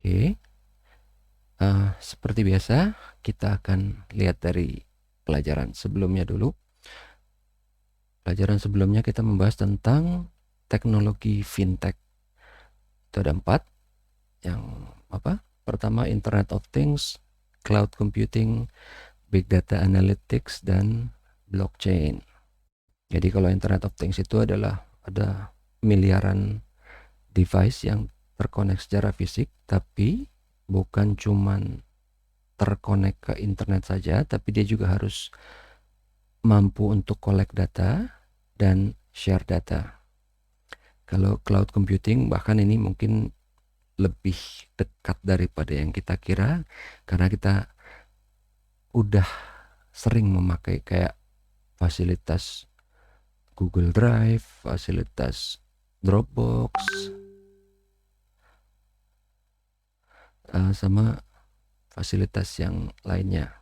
Oke, seperti biasa kita akan lihat dari pelajaran sebelumnya dulu. Pelajaran sebelumnya kita membahas tentang teknologi fintech. Itu ada 4. Yang pertama Internet of Things, Cloud Computing, Big Data Analytics, dan Blockchain. Jadi kalau Internet of Things itu adalah ada miliaran device yang terkonek secara fisik, tapi bukan cuman terkonek ke internet saja, tapi dia juga harus mampu untuk collect data dan share data. Kalau cloud computing bahkan ini mungkin lebih dekat daripada yang kita kira, karena kita udah sering memakai kayak fasilitas Google Drive, fasilitas Dropbox, sama fasilitas yang lainnya.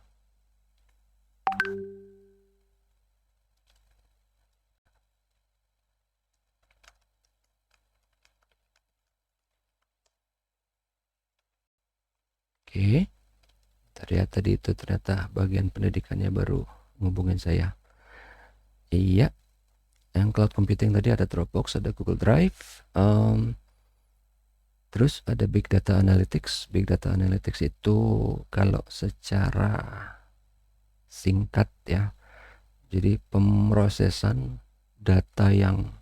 Oke, ternyata bagian pendidikannya baru ngubungin saya. Iya, yang cloud computing tadi ada Dropbox, ada Google Drive, terus ada Big Data Analytics. Big Data Analytics itu kalau secara singkat ya, jadi pemrosesan data yang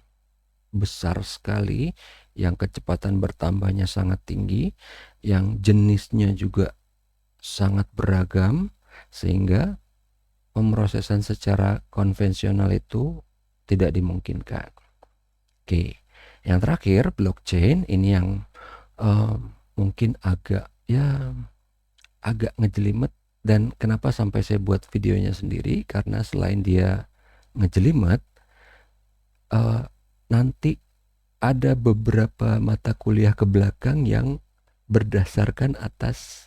besar sekali, yang kecepatan bertambahnya sangat tinggi, yang jenisnya juga sangat beragam, sehingga pemrosesan secara konvensional itu tidak dimungkinkan. Oke, yang terakhir blockchain. Ini yang mungkin agak ngejelimet, dan kenapa sampai saya buat videonya sendiri, karena selain dia ngejelimet, nanti ada beberapa mata kuliah ke belakang yang berdasarkan atas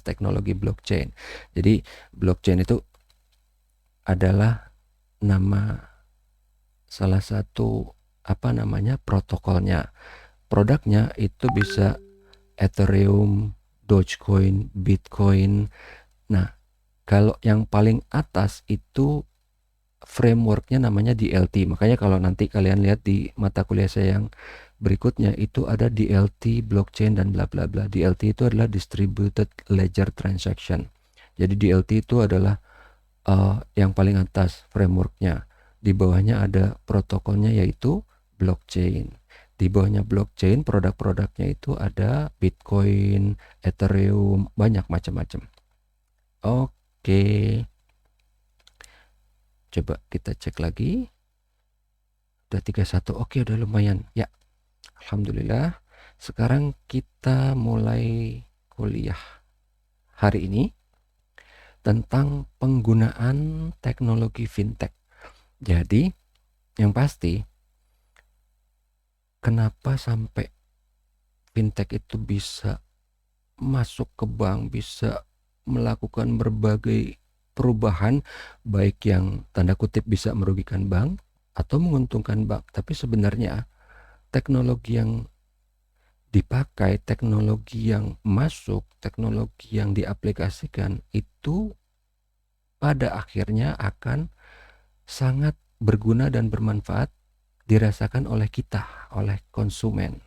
teknologi blockchain. Jadi blockchain itu adalah nama salah satu protokolnya. Produknya itu bisa Ethereum, Dogecoin, Bitcoin. Nah, kalau yang paling atas itu frameworknya namanya DLT. Makanya kalau nanti kalian lihat di mata kuliah saya yang berikutnya itu ada DLT, blockchain, dan bla bla bla. DLT itu adalah Distributed Ledger Transaction. Jadi DLT itu adalah yang paling atas frameworknya. Di bawahnya ada protokolnya yaitu blockchain. Di bawahnya blockchain produk-produknya itu ada Bitcoin, Ethereum, banyak macam-macam. Oke. Coba kita cek lagi. Udah 31. Oke, udah lumayan. Ya, alhamdulillah. Sekarang kita mulai kuliah hari ini tentang penggunaan teknologi fintech. Jadi, yang pasti, kenapa sampai fintech itu bisa masuk ke bank, bisa melakukan berbagai perubahan, baik yang tanda kutip bisa merugikan bank atau menguntungkan bank. Tapi sebenarnya teknologi yang dipakai, teknologi yang masuk, teknologi yang diaplikasikan itu pada akhirnya akan sangat berguna dan bermanfaat dirasakan oleh kita, oleh konsumen.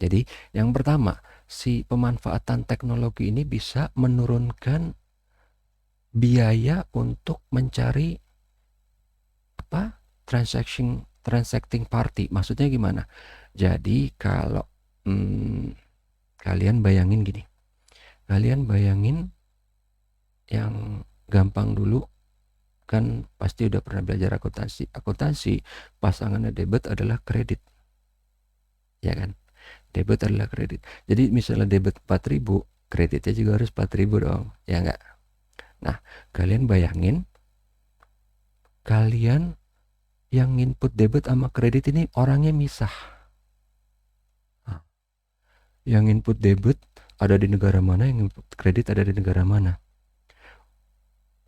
Jadi yang pertama, si pemanfaatan teknologi ini bisa menurunkan biaya untuk mencari transacting party. Maksudnya gimana? Jadi kalau kalian bayangin gini, yang gampang dulu, kan pasti udah pernah belajar akuntansi. Pasangannya debit adalah kredit, ya kan? Debit adalah kredit. Jadi misalnya debit 4.000, kreditnya juga harus 4.000 dong, ya enggak? Nah, kalian bayangin, kalian yang input debit sama kredit ini orangnya misah. Yang input debit ada di negara mana, yang input kredit ada di negara mana.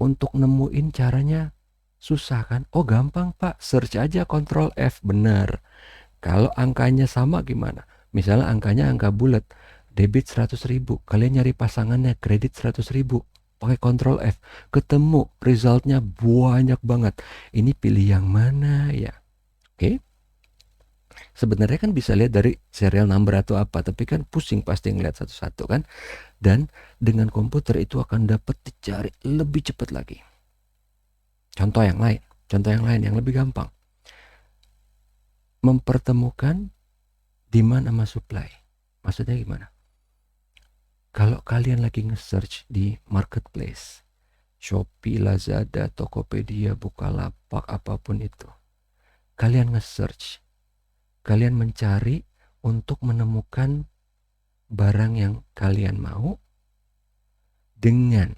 Untuk nemuin caranya susah kan? Oh gampang pak, search aja Ctrl F. Bener. Kalau angkanya sama gimana? Misalnya angkanya angka bulat, debit 100.000, kalian nyari pasangannya kredit 100.000, pakai Ctrl F, ketemu resultnya banyak banget. Ini pilih yang mana ya? Oke. Sebenarnya kan bisa lihat dari serial number atau apa, tapi kan pusing pasti ngeliat satu-satu kan. Dan dengan komputer itu akan dapat dicari lebih cepat lagi. Contoh yang lain yang lebih gampang. Mempertemukan demand sama supply. Maksudnya gimana? Kalau kalian lagi nge-search di marketplace, Shopee, Lazada, Tokopedia, Bukalapak, apapun itu. Kalian nge-search, kalian mencari untuk menemukan barang yang kalian mau dengan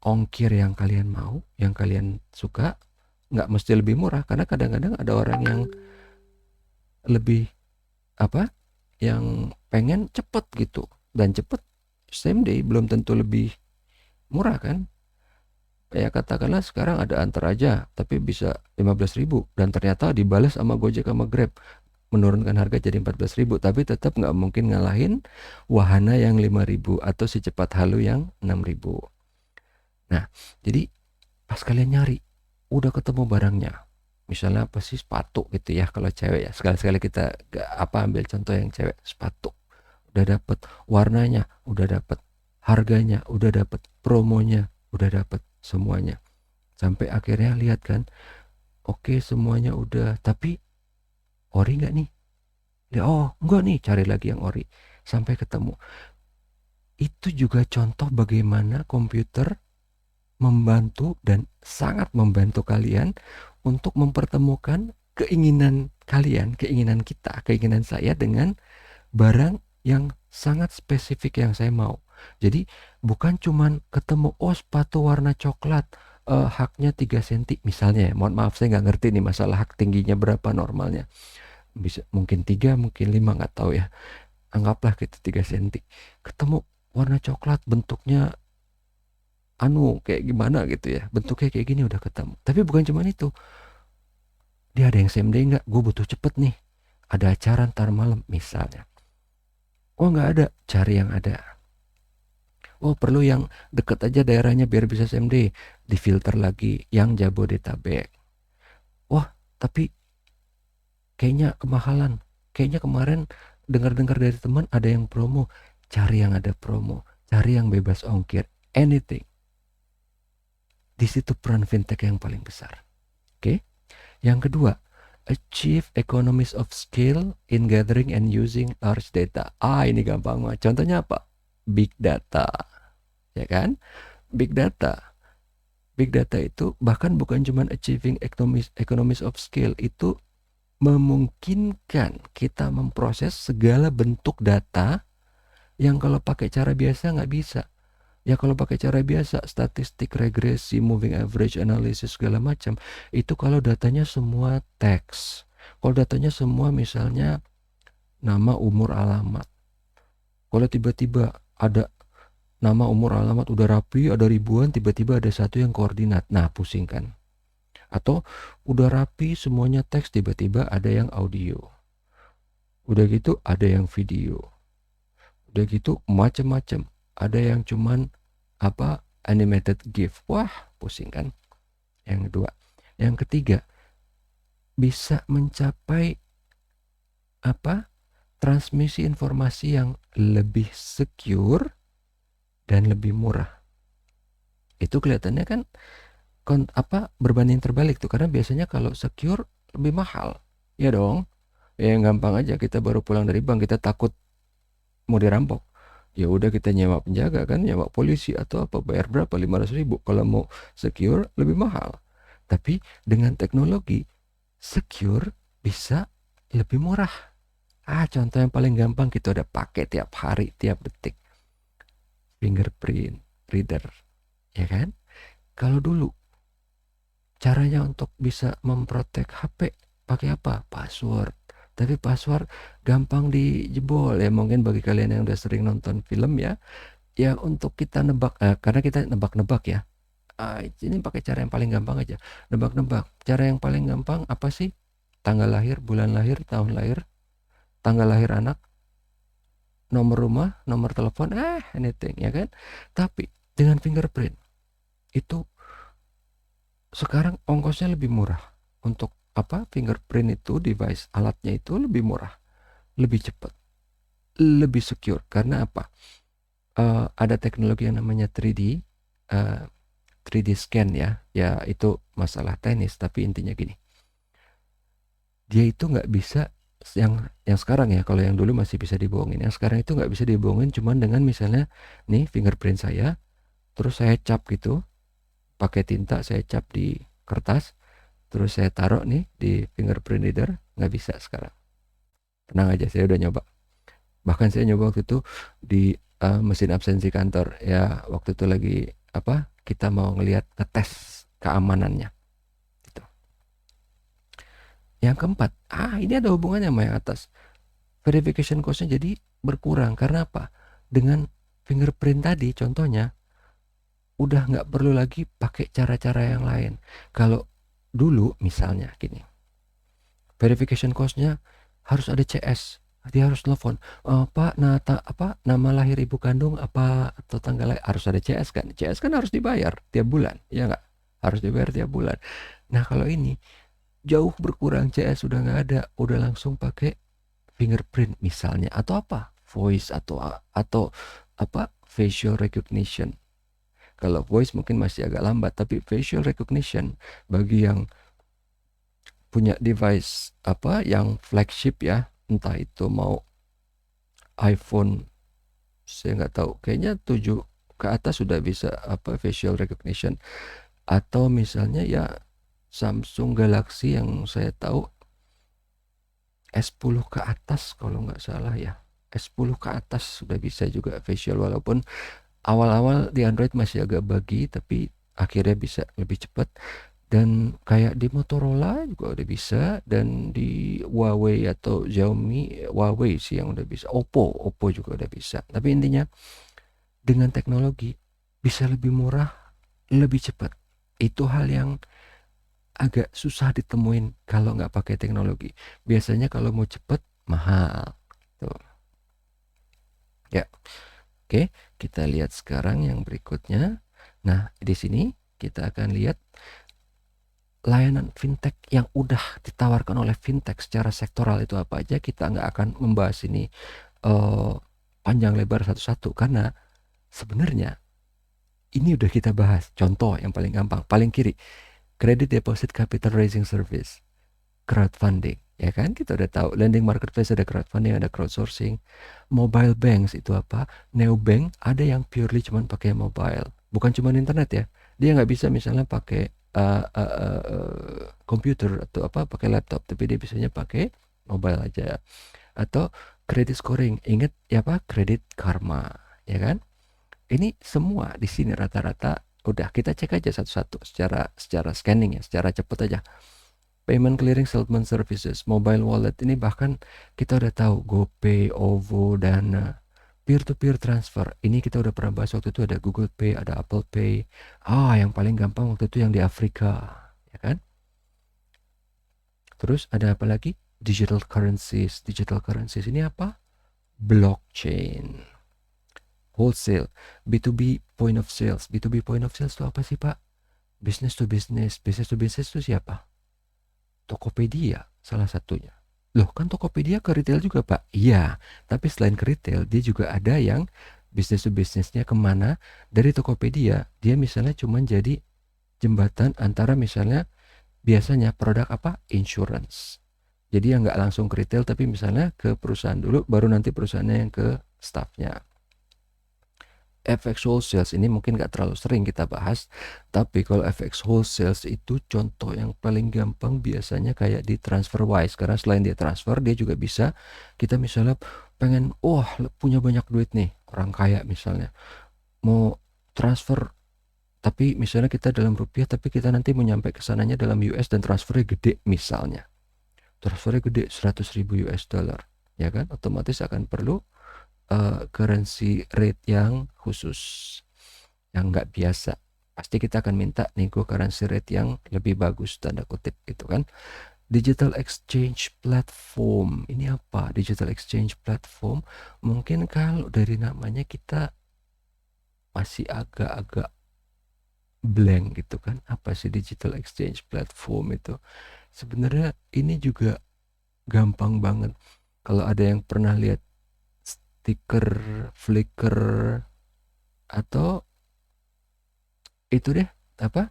ongkir yang kalian mau, yang kalian suka. Nggak mesti lebih murah, karena kadang-kadang ada orang yang lebih yang pengen cepet gitu, dan cepet same day belum tentu lebih murah kan. Ya katakanlah sekarang ada antar aja tapi bisa 15.000 dan ternyata dibalas sama Gojek sama Grab menurunkan harga jadi 14.000, tapi tetap nggak mungkin ngalahin wahana yang 5.000 atau si cepat halu yang 6.000. Nah, jadi pas kalian nyari udah ketemu barangnya, misalnya apa sih, sepatu gitu ya kalau cewek ya, sekali-sekali kita ambil contoh yang cewek, sepatu udah dapet, warnanya udah dapet, harganya udah dapet, promonya udah dapet, semuanya. Sampai akhirnya lihat kan, oke semuanya udah, tapi ori nggak nih? Ya, oh enggak nih, cari lagi yang ori sampai ketemu. Itu juga contoh bagaimana komputer membantu dan sangat membantu kalian untuk mempertemukan keinginan kalian, keinginan kita, keinginan saya dengan barang yang sangat spesifik yang saya mau. Jadi bukan cuman ketemu, oh sepatu warna coklat, haknya 3 cm misalnya ya. Mohon maaf saya nggak ngerti nih masalah hak tingginya berapa normalnya. Bisa mungkin 3, mungkin 5, nggak tahu ya. Anggaplah kita 3 cm. Ketemu warna coklat, bentuknya kayak gimana gitu ya. Bentuknya kayak gini, udah ketemu. Tapi bukan cuman itu. Dia ada yang same day nggak? Gue butuh cepet nih. Ada acara ntar malam misalnya. Oh nggak ada, cari yang ada. Oh perlu yang deket aja daerahnya biar bisa SMD, difilter lagi yang Jabodetabek. Wah tapi kayaknya kemahalan, kayaknya kemarin dengar-dengar dari teman ada yang promo, cari yang ada promo, cari yang bebas ongkir, anything. Di situ peran fintech yang paling besar. Oke. Yang kedua, achieve economies of scale in gathering and using large data. Ini gampang banget. Contohnya apa? Big data. Ya kan? Big data itu bahkan bukan cuma achieving economies of scale, itu memungkinkan kita memproses segala bentuk data yang kalau pakai cara biasa nggak bisa. Ya kalau pakai cara biasa, statistik, regresi, moving average, analysis segala macam, itu kalau datanya semua teks. Kalau datanya semua misalnya nama, umur, alamat. Kalau tiba-tiba ada nama, umur, alamat udah rapi, ada ribuan, tiba-tiba ada satu yang koordinat. Nah, pusing kan? Atau udah rapi semuanya teks, tiba-tiba ada yang audio. Udah gitu ada yang video. Udah gitu macem-macem. Ada yang cuman animated GIF. Wah, pusing kan? Yang kedua. Yang ketiga, bisa mencapai transmisi informasi yang lebih secure dan lebih murah. Itu kelihatannya kan berbanding terbalik tuh, karena biasanya kalau secure lebih mahal. Ya dong. Ya gampang aja, kita baru pulang dari bank, kita takut mau dirampok. Ya udah kita nyewa penjaga kan, nyewa polisi atau bayar berapa, 500.000. Kalau mau secure lebih mahal. Tapi dengan teknologi secure bisa lebih murah. Contoh yang paling gampang, kita udah pakai tiap hari, tiap detik, fingerprint reader, ya kan? Kalau dulu caranya untuk bisa memprotek HP pakai apa? Password. Tapi password gampang dijebol ya, mungkin bagi kalian yang udah sering nonton film ya. Ya untuk kita nebak, karena kita nebak-nebak ya. Ini pakai cara yang paling gampang aja. Nebak-nebak. Cara yang paling gampang apa sih? Tanggal lahir, bulan lahir, tahun lahir, tanggal lahir anak, nomor rumah, nomor telepon, anything, ya kan? Tapi dengan fingerprint itu sekarang ongkosnya lebih murah. Untuk apa? Fingerprint itu device alatnya itu lebih murah, lebih cepat, lebih secure. Karena apa? Ada teknologi yang namanya 3D, 3D scan ya. Ya itu masalah teknis, tapi intinya gini. Dia itu nggak bisa yang sekarang ya, kalau yang dulu masih bisa dibohongin. Yang sekarang itu nggak bisa dibohongin cuman dengan misalnya nih fingerprint saya, terus saya cap gitu, pakai tinta saya cap di kertas, terus saya taruh nih di fingerprint reader. Nggak bisa sekarang. Tenang aja, saya udah nyoba. Bahkan saya nyoba waktu itu di mesin absensi kantor ya, waktu itu lagi apa, kita mau ngelihat ngetes keamanannya gitu. Yang keempat, ini ada hubungannya sama yang atas. Verification cost-nya jadi berkurang. Karena apa? Dengan fingerprint tadi contohnya, udah nggak perlu lagi pakai cara-cara yang lain. Kalau dulu misalnya gini, verification cost-nya harus ada CS. Dia harus telepon, Pak, nama lahir ibu kandung apa, atau tanggal lahir, harus ada CS kan. CS kan harus dibayar tiap bulan, ya nggak? Harus dibayar tiap bulan. Nah kalau ini jauh berkurang, CS udah nggak ada, udah langsung pakai fingerprint misalnya, atau apa, voice, atau apa, facial recognition. Kalau voice mungkin masih agak lambat, tapi facial recognition bagi yang punya device apa yang flagship ya, entah itu mau iPhone, saya nggak tahu, kayaknya 7 ke atas sudah bisa apa facial recognition, atau misalnya ya Samsung Galaxy yang saya tahu S10 ke atas kalau nggak salah ya, S10 ke atas sudah bisa juga facial, walaupun awal-awal di Android masih agak buggy, tapi akhirnya bisa lebih cepat. Dan kayak di Motorola juga udah bisa, dan di Huawei atau Xiaomi, Huawei sih yang udah bisa, Oppo juga udah bisa. Tapi intinya dengan teknologi bisa lebih murah, lebih cepat. Itu hal yang agak susah ditemuin kalau nggak pakai teknologi. Biasanya kalau mau cepat mahal. Tuh. Ya, oke, kita lihat sekarang yang berikutnya. Nah, di sini kita akan lihat layanan fintech yang udah ditawarkan oleh fintech secara sektoral itu apa aja. Kita nggak akan membahas ini panjang lebar satu-satu, karena sebenarnya ini udah kita bahas. Contoh yang paling gampang, paling kiri, credit deposit capital raising service, crowdfunding, ya kan? Kita udah tahu lending marketplace ada crowdfunding, ada crowdsourcing. Mobile banks itu apa? Neobank ada yang purely cuman pakai mobile, bukan cuman internet ya. Dia nggak bisa misalnya pakai komputer atau apa, pakai laptop, tapi dia bisanya pakai mobile aja. Atau credit scoring, inget ya apa, Credit Karma, ya kan? Ini semua di sini rata-rata udah kita cek aja satu-satu secara scanning ya, secara cepet aja. Payment clearing, settlement services, mobile wallet, ini bahkan kita udah tahu GoPay, OVO, Dana, peer-to-peer transfer. Ini kita udah pernah bahas waktu itu, ada Google Pay, ada Apple Pay. Yang paling gampang waktu itu yang di Afrika, ya kan? Terus ada apa lagi? Digital currencies. Digital currencies ini apa? Blockchain. Wholesale, B2B point of sales. B2B point of sales itu apa sih, Pak? Business to business. Business to business itu siapa? Tokopedia salah satunya. Loh, kan Tokopedia ke retail juga, Pak? Iya, tapi selain ke retail, dia juga ada yang business to businessnya kemana. Dari Tokopedia, dia misalnya cuma jadi jembatan antara misalnya biasanya produk apa? Insurance. Jadi yang nggak langsung ke retail, tapi misalnya ke perusahaan dulu, baru nanti perusahaannya yang ke staffnya. FX wholesale ini mungkin nggak terlalu sering kita bahas, tapi kalau FX wholesale itu contoh yang paling gampang biasanya kayak di TransferWise, karena selain dia transfer, dia juga bisa, kita misalnya pengen punya banyak duit nih, orang kaya misalnya mau transfer, tapi misalnya kita dalam rupiah, tapi kita nanti mau nyampe ke sananya dalam US dan transfernya gede, misalnya transfernya gede 100.000 US dollar, ya kan, otomatis akan perlu currency rate yang khusus, yang nggak biasa. Pasti kita akan minta nego currency rate yang lebih bagus, tanda kutip gitu kan. Digital exchange platform. Ini apa? Digital exchange platform. Mungkin kalau dari namanya kita masih agak-agak blank gitu kan. Apa sih digital exchange platform itu? Sebenarnya ini juga gampang banget. Kalau ada yang pernah lihat stiker Flickr atau itu deh apa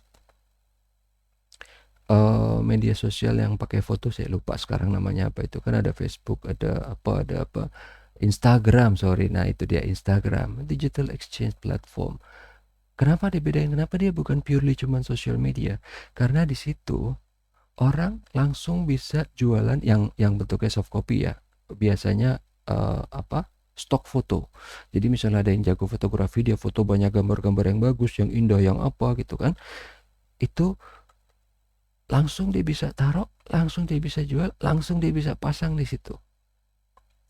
media sosial yang pakai foto, saya lupa sekarang namanya apa, itu kan ada Facebook, ada apa Instagram, sorry. Nah itu dia Instagram, digital exchange platform. Kenapa dibedain? Kenapa dia bukan purely cuman social media? Karena di situ orang langsung bisa jualan yang bentuknya soft copy ya. Biasanya stok foto. Jadi misalnya ada yang jago fotografi, dia foto banyak gambar-gambar yang bagus, yang indah, yang apa gitu kan. Itu langsung dia bisa taruh, langsung dia bisa jual, langsung dia bisa pasang di situ.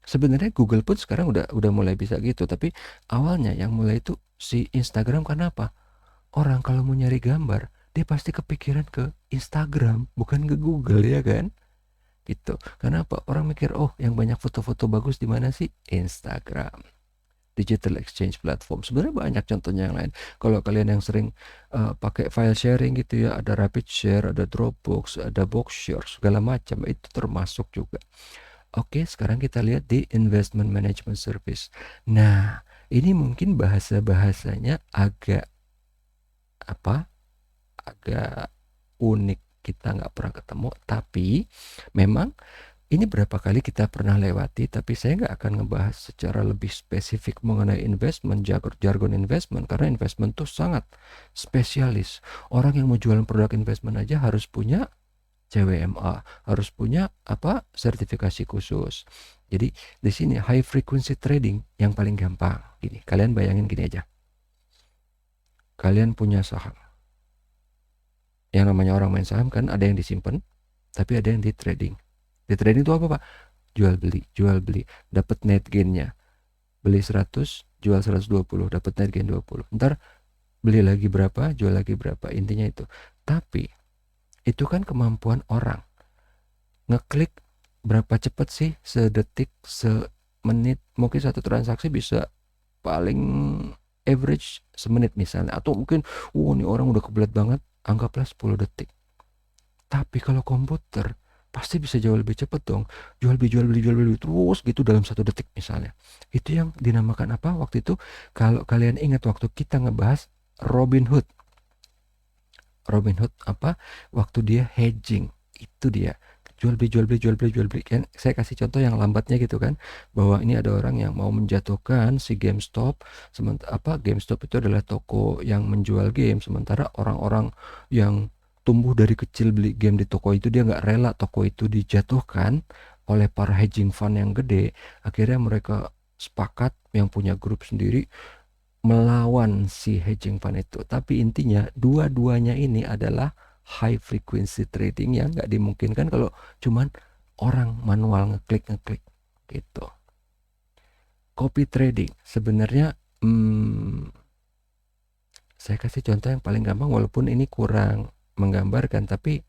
Sebenarnya Google pun sekarang udah mulai bisa gitu, tapi awalnya yang mulai itu si Instagram. Karena apa? Orang kalau mau nyari gambar, dia pasti kepikiran ke Instagram, bukan ke Google, ya kan? Gitu. Karena apa? Orang mikir, oh yang banyak foto-foto bagus di mana sih? Instagram. Digital exchange platform. Sebenarnya banyak contohnya yang lain. Kalau kalian yang sering pakai file sharing gitu ya, ada Rapid Share, ada Dropbox, ada Boxshare, segala macam, itu termasuk juga. Oke, sekarang kita lihat di investment management service. Nah, ini mungkin bahasa-bahasanya agak agak unik, kita nggak pernah ketemu, tapi memang ini berapa kali kita pernah lewati, tapi saya nggak akan ngebahas secara lebih spesifik mengenai investment, jargon investment, karena investment tuh sangat spesialis. Orang yang mau jualan produk investment aja harus punya CWMA, harus punya sertifikasi khusus. Jadi di sini high frequency trading yang paling gampang. Gini, kalian bayangin gini aja. Kalian punya saham. Yang namanya orang main saham kan ada yang disimpan, tapi ada yang di trading. Di trading itu apa, Pak? Jual beli, dapat net gainnya. Beli 100, jual 120, dapat net gain 20. Ntar beli lagi berapa, jual lagi berapa. Intinya itu. Tapi itu kan kemampuan orang. Ngeklik berapa cepat sih? Sedetik, semenit. Mungkin satu transaksi bisa paling average semenit misalnya. Atau mungkin, ini orang udah kebelet banget, anggaplah 10 detik. Tapi kalau komputer pasti bisa jauh lebih cepat dong. Jual beli terus gitu dalam 1 detik misalnya. Itu yang dinamakan apa waktu itu? Kalau kalian ingat waktu kita ngebahas Robinhood. Robinhood apa? Waktu dia hedging. Itu dia. Jual beli. Kan saya kasih contoh yang lambatnya gitu kan. Bahwa ini ada orang yang mau menjatuhkan si GameStop. GameStop itu adalah toko yang menjual game. Sementara orang-orang yang tumbuh dari kecil beli game di toko itu, dia nggak rela toko itu dijatuhkan oleh para hedging fund yang gede. Akhirnya mereka sepakat yang punya grup sendiri melawan si hedging fund itu. Tapi intinya dua-duanya ini adalah high frequency trading yang nggak dimungkinkan kalau cuman orang manual ngeklik gitu. Copy trading sebenarnya saya kasih contoh yang paling gampang, walaupun ini kurang menggambarkan, tapi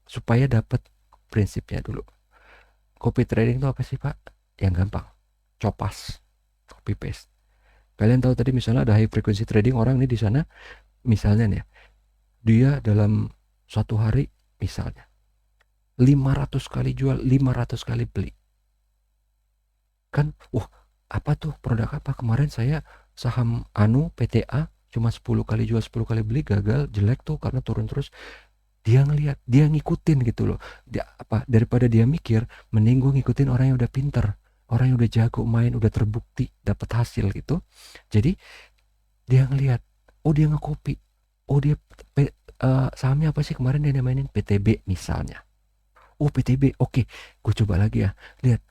supaya dapat prinsipnya dulu. Copy trading itu apa sih, Pak? Yang gampang, copas, copy paste. Kalian tahu tadi misalnya ada high frequency trading, orang ini di sana misalnya nih, dia dalam suatu hari misalnya 500 kali jual, 500 kali beli. Kan, apa tuh produk apa? Kemarin saya saham PTA cuma 10 kali jual 10 kali beli, gagal, jelek tuh karena turun terus. Dia ngelihat, dia ngikutin gitu loh. Daripada dia mikir, mending gue ngikutin orang yang udah pinter, orang yang udah jago main, udah terbukti dapat hasil gitu. Jadi dia ngelihat, dia nge-copy. Dia sahamnya apa sih kemarin dia mainin? PTB misalnya. PTB, oke, gue coba lagi ya. Lihat,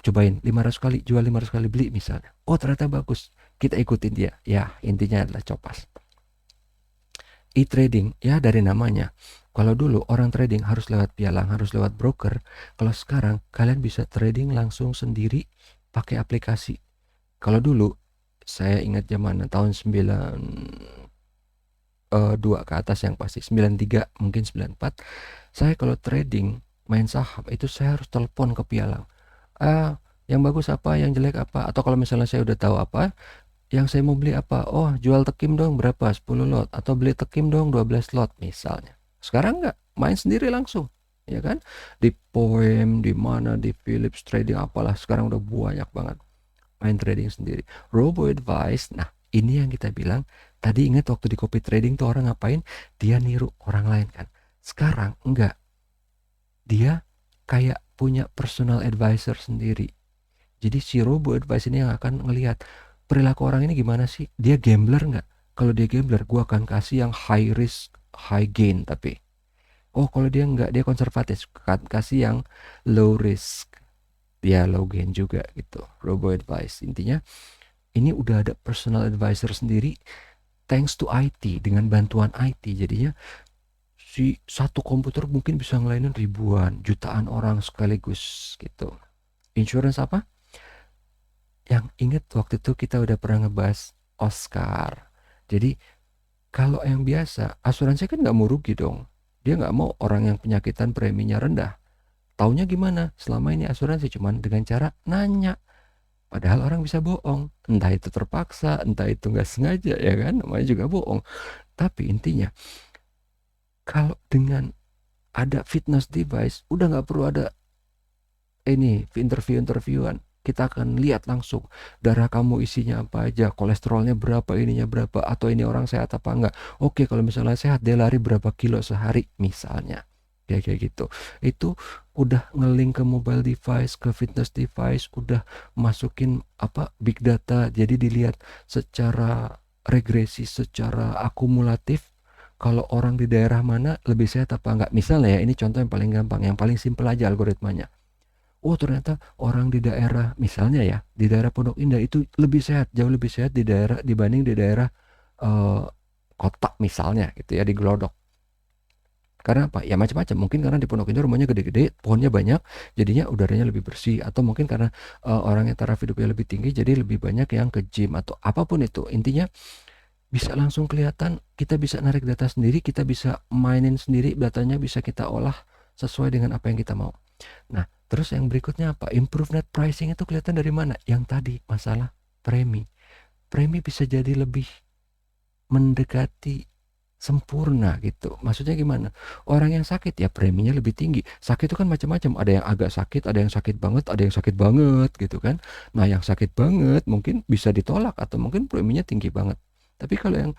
cobain 500 kali jual, 500 kali beli misalnya. Ternyata bagus, kita ikutin dia. Ya, intinya adalah copas. E-trading, ya dari namanya. Kalau dulu orang trading harus lewat pialang, harus lewat broker. Kalau sekarang kalian bisa trading langsung sendiri pakai aplikasi. Kalau dulu saya ingat zaman tahun 92 ke atas yang pasti, 93 mungkin 94, saya kalau trading main saham itu saya harus telepon ke pialang. Yang bagus apa, yang jelek apa, atau kalau misalnya saya udah tahu apa, yang saya mau beli apa, oh jual tekim dong berapa, 10 lot, atau beli tekim dong 12 lot misalnya. Sekarang enggak, main sendiri langsung, ya kan? Di Poem, di mana, di Philips Trading apalah, sekarang udah banyak banget main trading sendiri. Robo advice, nah ini yang kita bilang, tadi ingat waktu di copy trading tuh orang ngapain? Dia niru orang lain kan. Sekarang enggak, dia kayak punya personal advisor sendiri. Jadi si robo advice ini yang akan ngelihat perilaku orang ini gimana sih? Dia gambler nggak? Kalau dia gambler, gua akan kasih yang high risk, high gain. Tapi, oh kalau dia nggak, dia konservatif, kasih yang low risk, dia low gain juga gitu. Robo advice. Intinya, ini udah ada personal advisor sendiri, thanks to IT, dengan bantuan IT. Jadinya, si satu komputer mungkin bisa ngelainin ribuan, jutaan orang sekaligus gitu. Insurance apa? Yang inget waktu itu kita udah pernah ngebahas Oscar. Jadi kalau yang biasa, asuransi kan nggak mau rugi dong. Dia nggak mau orang yang penyakitan preminya rendah. Taunya gimana? Selama ini asuransi cuman dengan cara nanya. Padahal orang bisa bohong. Entah itu terpaksa, entah itu nggak sengaja, ya kan? Namanya juga bohong. Tapi intinya, kalau dengan ada fitness device, udah nggak perlu ada ini interviewan. Kita akan lihat langsung darah kamu isinya apa aja, kolesterolnya berapa, ininya berapa, atau ini orang sehat apa enggak. Oke, kalau misalnya sehat, dia lari berapa kilo sehari misalnya, kayak gitu. Itu udah ngelink ke mobile device, ke fitness device, udah masukin apa, big data. Jadi dilihat secara regresi, secara akumulatif, kalau orang di daerah mana lebih sehat apa enggak. Misalnya ya, ini contoh yang paling gampang, yang paling simpel aja algoritmanya. Oh ternyata orang di daerah, misalnya ya, di daerah Pondok Indah itu lebih sehat, jauh lebih sehat di daerah dibanding di daerah kota misalnya gitu ya, di Glodok. Karena apa? Ya macam-macam. Mungkin karena di Pondok Indah rumahnya gede-gede, pohonnya banyak, jadinya udaranya lebih bersih. Atau mungkin karena orangnya taraf hidupnya lebih tinggi, jadi lebih banyak yang ke gym atau apapun itu. Intinya bisa langsung kelihatan, kita bisa narik data sendiri, kita bisa mainin sendiri, datanya bisa kita olah sesuai dengan apa yang kita mau. Nah, terus yang berikutnya apa? Improve net pricing itu kelihatan dari mana? Yang tadi, masalah premi. Premi bisa jadi lebih mendekati sempurna gitu. Maksudnya gimana? Orang yang sakit ya preminya lebih tinggi. Sakit itu kan macam-macam. Ada yang agak sakit, ada yang sakit banget, ada yang sakit banget gitu kan. Nah, yang sakit banget mungkin bisa ditolak atau mungkin preminya tinggi banget. Tapi kalau yang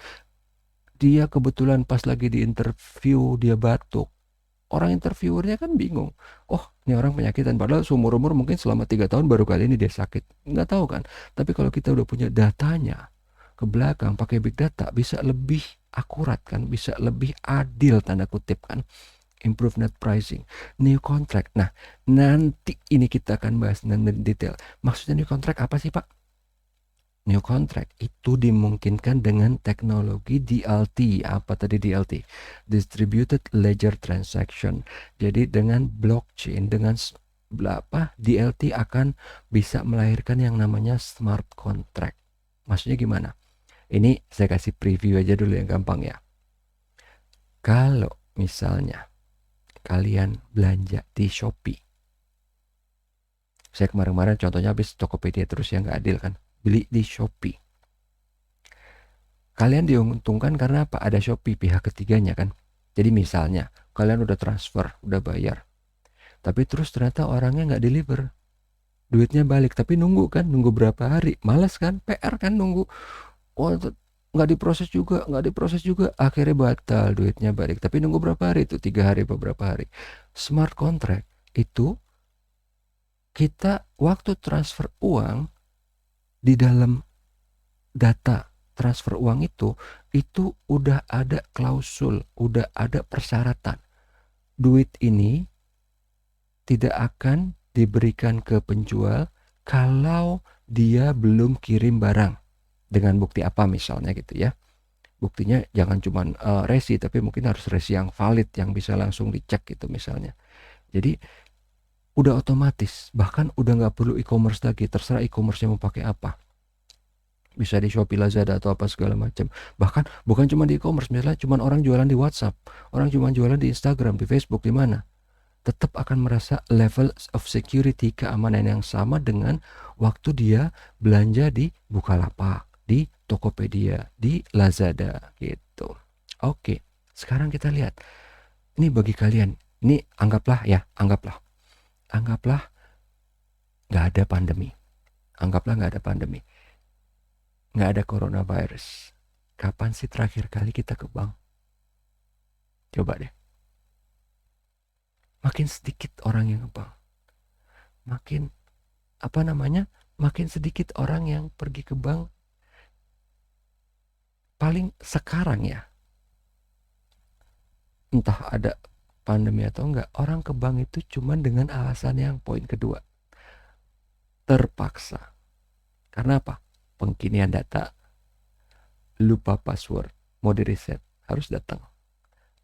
dia kebetulan pas lagi di interview dia batuk, orang interviewernya kan bingung. Oh, ini orang penyakitan. Padahal seumur umur mungkin selama 3 tahun baru kali ini dia sakit. Nggak tahu kan. Tapi kalau kita udah punya datanya ke belakang pakai big data, bisa lebih akurat kan, bisa lebih adil tanda kutip kan. Improve net pricing, new contract. Nah, nanti ini kita akan bahas dengan detail. Maksudnya new contract apa sih, Pak? New contract itu dimungkinkan dengan teknologi DLT. Apa tadi DLT? Distributed Ledger Transaction. Jadi dengan blockchain, dengan DLT akan bisa melahirkan yang namanya smart contract. Maksudnya gimana? Ini saya kasih preview aja dulu yang gampang ya. Kalau misalnya kalian belanja di Shopee. Saya kemarin-kemarin contohnya habis Tokopedia terus yang nggak adil kan. Beli di Shopee. Kalian diuntungkan karena apa? Ada Shopee pihak ketiganya kan. Jadi misalnya kalian udah transfer, udah bayar. Tapi terus ternyata orangnya nggak deliver. Duitnya balik, tapi nunggu kan, nunggu berapa hari. Malas kan, PR kan nunggu. Oh, nggak diproses juga. Akhirnya batal, duitnya balik. Tapi nunggu berapa hari itu? 3 hari, beberapa hari. Smart contract itu kita waktu transfer uang, di dalam data transfer uang itu udah ada klausul, udah ada persyaratan. Duit ini tidak akan diberikan ke penjual kalau dia belum kirim barang. Dengan bukti apa misalnya gitu ya. Buktinya jangan cuma resi, tapi mungkin harus resi yang valid, yang bisa langsung dicek gitu misalnya. Jadi udah otomatis, bahkan udah nggak perlu e-commerce lagi, terserah e-commerce-nya mau pakai apa. Bisa di Shopee, Lazada atau apa segala macam. Bahkan bukan cuma di e-commerce, misalnya cuma orang jualan di WhatsApp, orang cuma jualan di Instagram, di Facebook, di mana. tetap akan merasa level of security, keamanan yang sama dengan waktu dia belanja di Bukalapak, di Tokopedia, di Lazada gitu. Oke, sekarang kita lihat. Ini bagi kalian, ini anggaplah nggak ada pandemi. Anggaplah nggak ada pandemi, nggak ada coronavirus. Kapan sih terakhir kali kita ke bank? Coba deh. Makin sedikit orang yang ke bank. Makin makin sedikit orang yang pergi ke bank. Paling sekarang ya, entah ada pandemi atau enggak, orang ke bank itu cuman dengan alasan yang poin kedua, terpaksa. Karena apa? Pengkinian data, lupa password, mau di reset, harus datang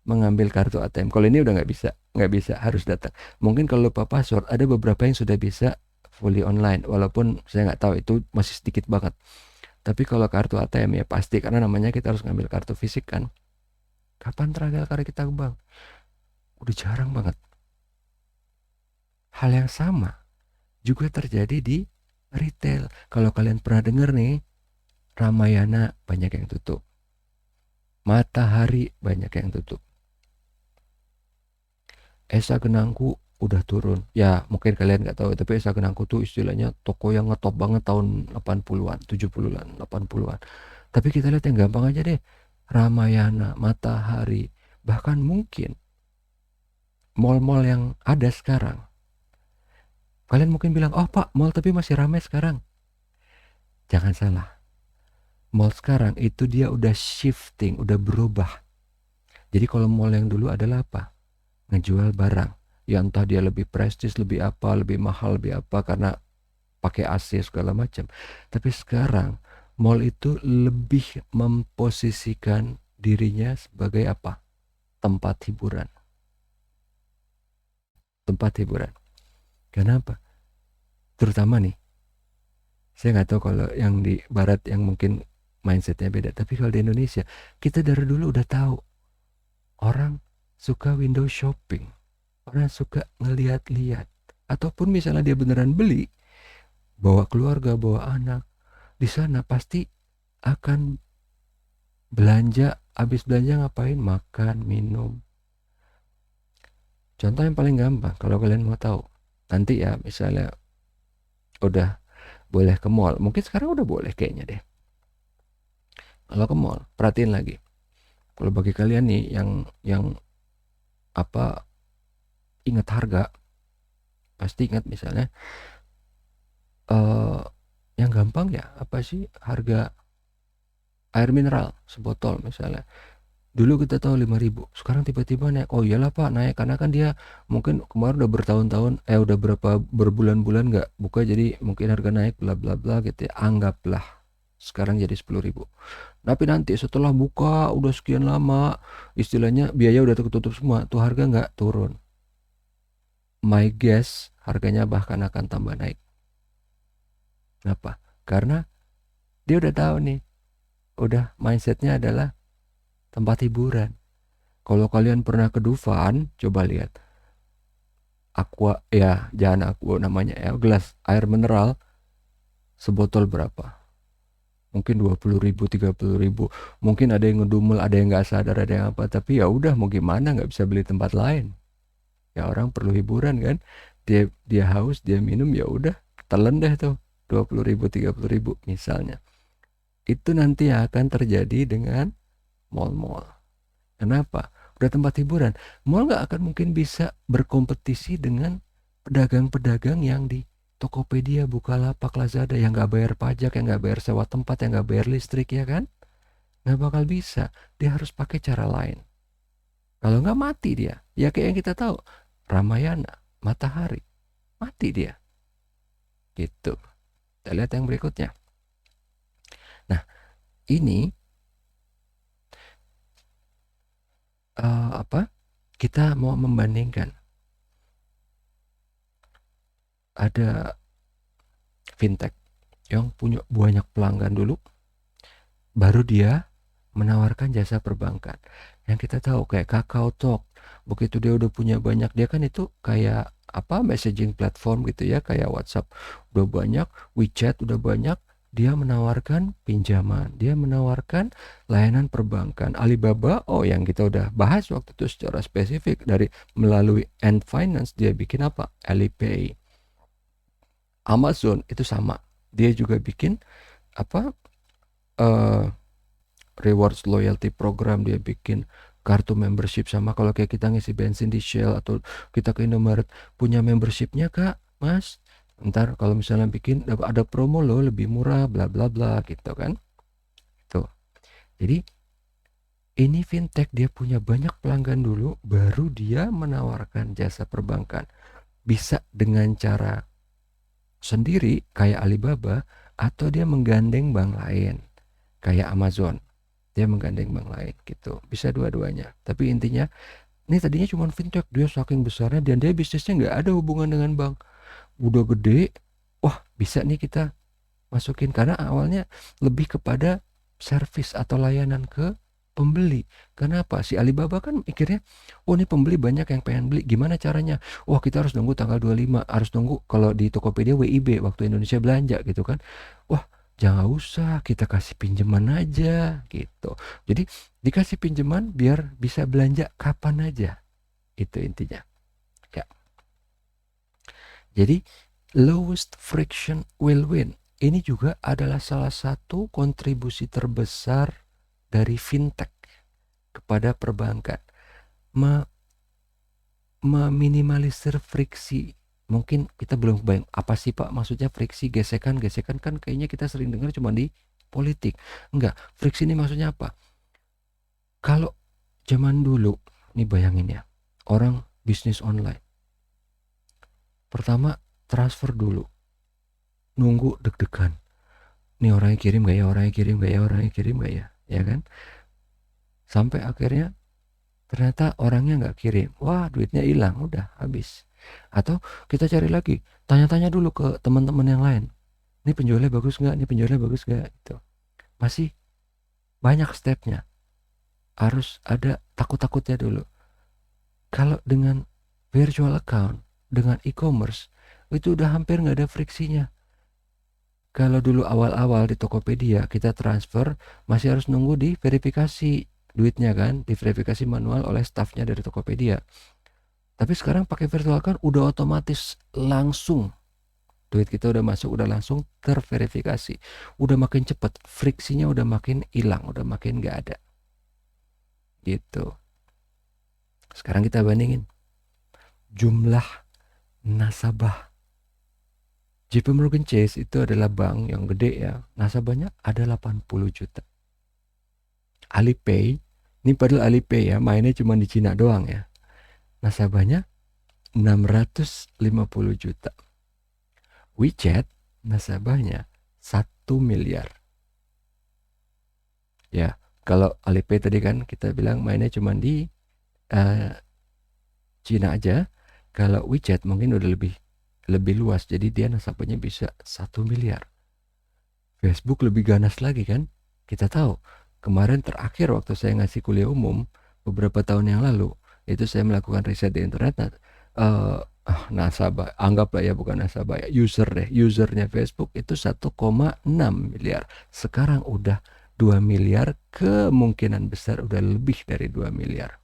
mengambil kartu ATM. Kalau ini udah nggak bisa harus datang. Mungkin kalau lupa password ada beberapa yang sudah bisa fully online, walaupun saya nggak tahu, itu masih sedikit banget. Tapi kalau kartu ATM ya pasti, karena namanya kita harus ngambil kartu fisik kan. Kapan terakhir kali kita ke bank? Udah jarang banget. Hal yang sama juga terjadi di retail. Kalau kalian pernah dengar nih, Ramayana banyak yang tutup, Matahari banyak yang tutup, Esa Genangku udah turun. Ya mungkin kalian nggak tahu, tapi Esa Genangku tuh istilahnya toko yang ngetop banget tahun 80-an, 70-an, 80-an. Tapi kita lihat yang gampang aja deh. Ramayana, Matahari, bahkan mungkin mall-mall yang ada sekarang. Kalian mungkin bilang, "Oh, Pak, mall tapi masih ramai sekarang." Jangan salah. Mall sekarang itu dia udah shifting, udah berubah. Jadi kalau mall yang dulu adalah apa? Ngejual barang. Ya entah dia lebih prestis, lebih apa, lebih mahal, lebih apa, karena pakai AC segala macam. Tapi sekarang mall itu lebih memposisikan dirinya sebagai apa? Tempat hiburan. Tempat hiburan. Kenapa? Terutama nih, saya nggak tahu kalau yang di barat yang mungkin mindsetnya beda. Tapi kalau di Indonesia, kita dari dulu udah tahu orang suka window shopping. Orang suka ngeliat-liat. Ataupun misalnya dia beneran beli, bawa keluarga, bawa anak, di sana pasti akan belanja. Habis belanja ngapain? Makan, minum. Contoh yang paling gampang, kalau kalian mau tahu, nanti ya misalnya udah boleh ke mall, mungkin sekarang udah boleh kayaknya deh. Kalau ke mall, perhatiin lagi. Kalau bagi kalian nih yang apa, ingat harga, pasti ingat misalnya yang gampang ya apa sih, harga air mineral sebotol misalnya. Dulu kita tahu 5.000, sekarang tiba-tiba naik. Oh iyalah Pak, naik karena kan dia mungkin kemarin udah bertahun-tahun, udah berapa berbulan-bulan nggak buka, jadi mungkin harga naik bla bla bla gitu ya. Anggaplah sekarang jadi 10.000. Tapi nanti setelah buka udah sekian lama, istilahnya biaya udah tertutup semua, tuh harga nggak turun. My guess harganya bahkan akan tambah naik. Kenapa? Karena dia udah tahu nih, udah mindsetnya adalah tempat hiburan. Kalau kalian pernah ke Dufan, coba lihat. Aqua, ya jangan Aqua namanya ya, gelas air mineral sebotol berapa? Mungkin 20.000, 30.000. Mungkin ada yang ngedumel, ada yang nggak sadar, ada yang apa. Tapi ya udah, mau gimana, nggak bisa beli tempat lain. Ya orang perlu hiburan kan. Dia haus, dia minum, ya udah telan deh tuh 20.000, 30.000 misalnya. Itu nanti akan terjadi dengan mall-mall. Kenapa? Udah tempat hiburan. Mall nggak akan mungkin bisa berkompetisi dengan pedagang-pedagang yang di Tokopedia, Bukalapak, Lazada, yang nggak bayar pajak, yang nggak bayar sewa tempat, yang nggak bayar listrik, ya kan? Nggak bakal bisa. Dia harus pakai cara lain. Kalau nggak mati dia. Ya kayak yang kita tahu, Ramayana, Matahari, mati dia. Gitu. Kita lihat yang berikutnya. Nah, ini kita mau membandingkan. Ada fintech yang punya banyak pelanggan dulu, baru dia menawarkan jasa perbankan. yang kita tahu kayak Kakao Talk. Begitu dia udah punya banyak, dia kan itu kayak apa, messaging platform gitu ya, kayak WhatsApp udah banyak, WeChat udah banyak, dia menawarkan pinjaman, dia menawarkan layanan perbankan. Alibaba, oh yang kita udah bahas waktu itu secara spesifik, dari melalui Ant Finance dia bikin apa? Alipay. Amazon itu sama, dia juga bikin apa, eh, rewards loyalty program, dia bikin kartu membership. Sama kalau kayak kita ngisi bensin di Shell atau kita ke Indomaret, punya membershipnya kak mas, ntar kalau misalnya bikin ada promo loh lebih murah bla bla bla gitu kan. Tuh, jadi ini fintech, dia punya banyak pelanggan dulu baru dia menawarkan jasa perbankan. Bisa dengan cara sendiri kayak Alibaba, atau dia menggandeng bank lain kayak Amazon, dia menggandeng bank lain gitu. Bisa dua-duanya, tapi intinya ini tadinya cuma fintech, dia saking besarnya dan dia bisnisnya nggak ada hubungan dengan bank, udah gede, wah bisa nih kita masukin, karena awalnya lebih kepada service atau layanan ke pembeli. Kenapa? Si Alibaba kan mikirnya, oh ini pembeli banyak yang pengen beli, gimana caranya? Wah kita harus nunggu tanggal 25, harus nunggu kalau di Tokopedia WIB, waktu Indonesia belanja gitu kan. Wah jangan usah, kita kasih pinjaman aja gitu. Jadi dikasih pinjaman biar bisa belanja kapan aja, itu intinya ya. Jadi lowest friction will win, ini juga adalah salah satu kontribusi terbesar dari fintech kepada perbankan. Meminimalisir friksi. Mungkin kita belum bayang apa sih Pak maksudnya friksi, gesekan kan kayaknya kita sering dengar cuma di politik. Enggak, friksi ini maksudnya apa? Kalau zaman dulu, nih bayangin ya, orang bisnis online. Pertama transfer dulu, nunggu deg-degan. Nih orangnya kirim gak ya, orangnya kirim gak ya, orangnya kirim gak ya, ya kan? Sampai akhirnya ternyata orangnya nggak kirim, wah duitnya hilang, udah habis. Atau kita cari lagi, tanya-tanya dulu ke teman-teman yang lain, ini penjualnya bagus nggak, ini penjualnya bagus nggak, gitu. Masih banyak stepnya, harus ada takut-takutnya dulu. Kalau dengan virtual account, dengan e-commerce, itu udah hampir nggak ada friksinya. Kalau dulu awal-awal di Tokopedia kita transfer, masih harus nunggu di verifikasi duitnya kan, diverifikasi manual oleh staffnya dari Tokopedia. Tapi sekarang pakai virtual account udah otomatis langsung duit kita udah masuk, udah langsung terverifikasi, udah makin cepat, friksinya udah makin hilang, udah makin nggak ada gitu. Sekarang kita bandingin jumlah nasabah. JP Morgan Chase itu adalah bank yang gede ya, nasabahnya ada 80 juta. Alipay, ini padahal Alipay ya, mainnya cuma di Cina doang ya, nasabahnya 650 juta. WeChat nasabahnya 1 miliar. Ya, kalau Alipay tadi kan kita bilang mainnya cuma di Cina aja. Kalau WeChat mungkin udah lebih luas, jadi dia nasabahnya bisa 1 miliar. Facebook lebih ganas lagi kan? Kita tahu, kemarin terakhir waktu saya ngasih kuliah umum beberapa tahun yang lalu, itu saya melakukan riset di internet. Nasabah, anggaplah ya bukan nasabah ya, usernya Facebook itu 1,6 miliar. Sekarang udah 2 miliar, kemungkinan besar udah lebih dari 2 miliar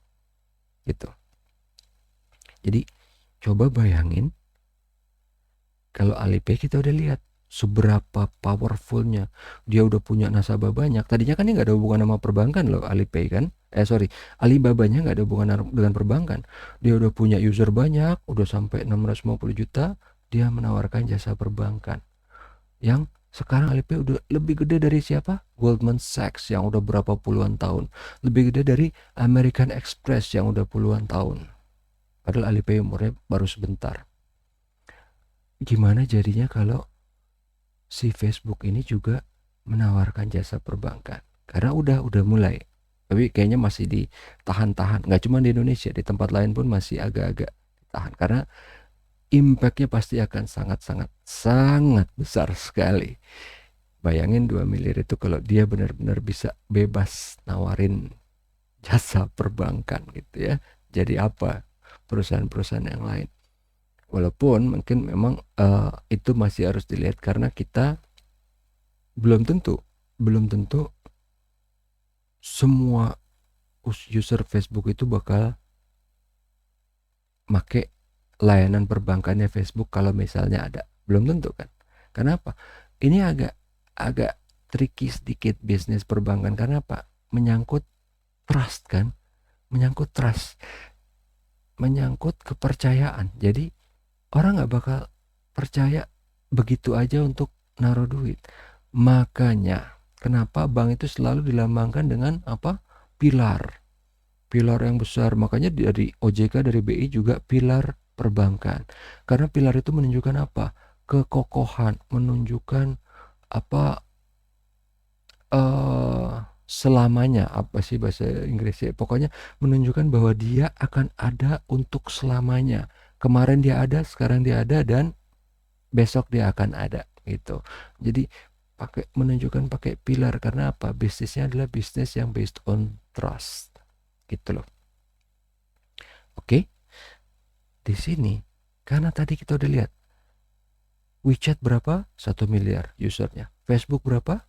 gitu. Jadi coba bayangin kalau Alipay kita udah lihat seberapa powerfulnya, dia udah punya nasabah banyak. Tadinya kan dia nggak ada hubungan sama perbankan loh, Alipay kan, Alibabanya nggak ada hubungan dengan perbankan. Dia udah punya user banyak, udah sampai 650 juta, dia menawarkan jasa perbankan. Yang sekarang Alipay udah lebih gede dari siapa? Goldman Sachs yang udah berapa puluhan tahun. Lebih gede dari American Express yang udah puluhan tahun. Padahal Alipay umurnya baru sebentar. Gimana jadinya kalau si Facebook ini juga menawarkan jasa perbankan? Karena udah mulai, tapi kayaknya masih ditahan-tahan. Nggak cuma di Indonesia, di tempat lain pun masih agak-agak ditahan. Karena impactnya pasti akan sangat besar sekali. Bayangin 2 miliar itu kalau dia benar-benar bisa bebas nawarin jasa perbankan gitu ya. Jadi apa perusahaan-perusahaan yang lain? Walaupun mungkin memang itu masih harus dilihat karena kita belum tentu semua user Facebook itu bakal make layanan perbankannya Facebook kalau misalnya ada. Belum tentu kan. Kenapa? Ini agak tricky sedikit bisnis perbankan karena apa? Menyangkut trust kan? Menyangkut trust. Menyangkut kepercayaan. Jadi orang nggak bakal percaya begitu aja untuk naruh duit. Makanya kenapa bank itu selalu dilambangkan dengan apa? Pilar yang besar. Makanya dari OJK, dari BI juga pilar perbankan. Karena pilar itu menunjukkan apa? Kekokohan, menunjukkan apa? Selamanya, apa sih bahasa Inggrisnya? Pokoknya menunjukkan bahwa dia akan ada untuk selamanya. Kemarin dia ada, sekarang dia ada, dan besok dia akan ada gitu. Jadi menunjukkan pakai pilar karena apa? Bisnisnya adalah bisnis yang based on trust gitu loh. Oke. Di sini karena tadi kita udah lihat WeChat berapa? 1 miliar usernya. Facebook berapa?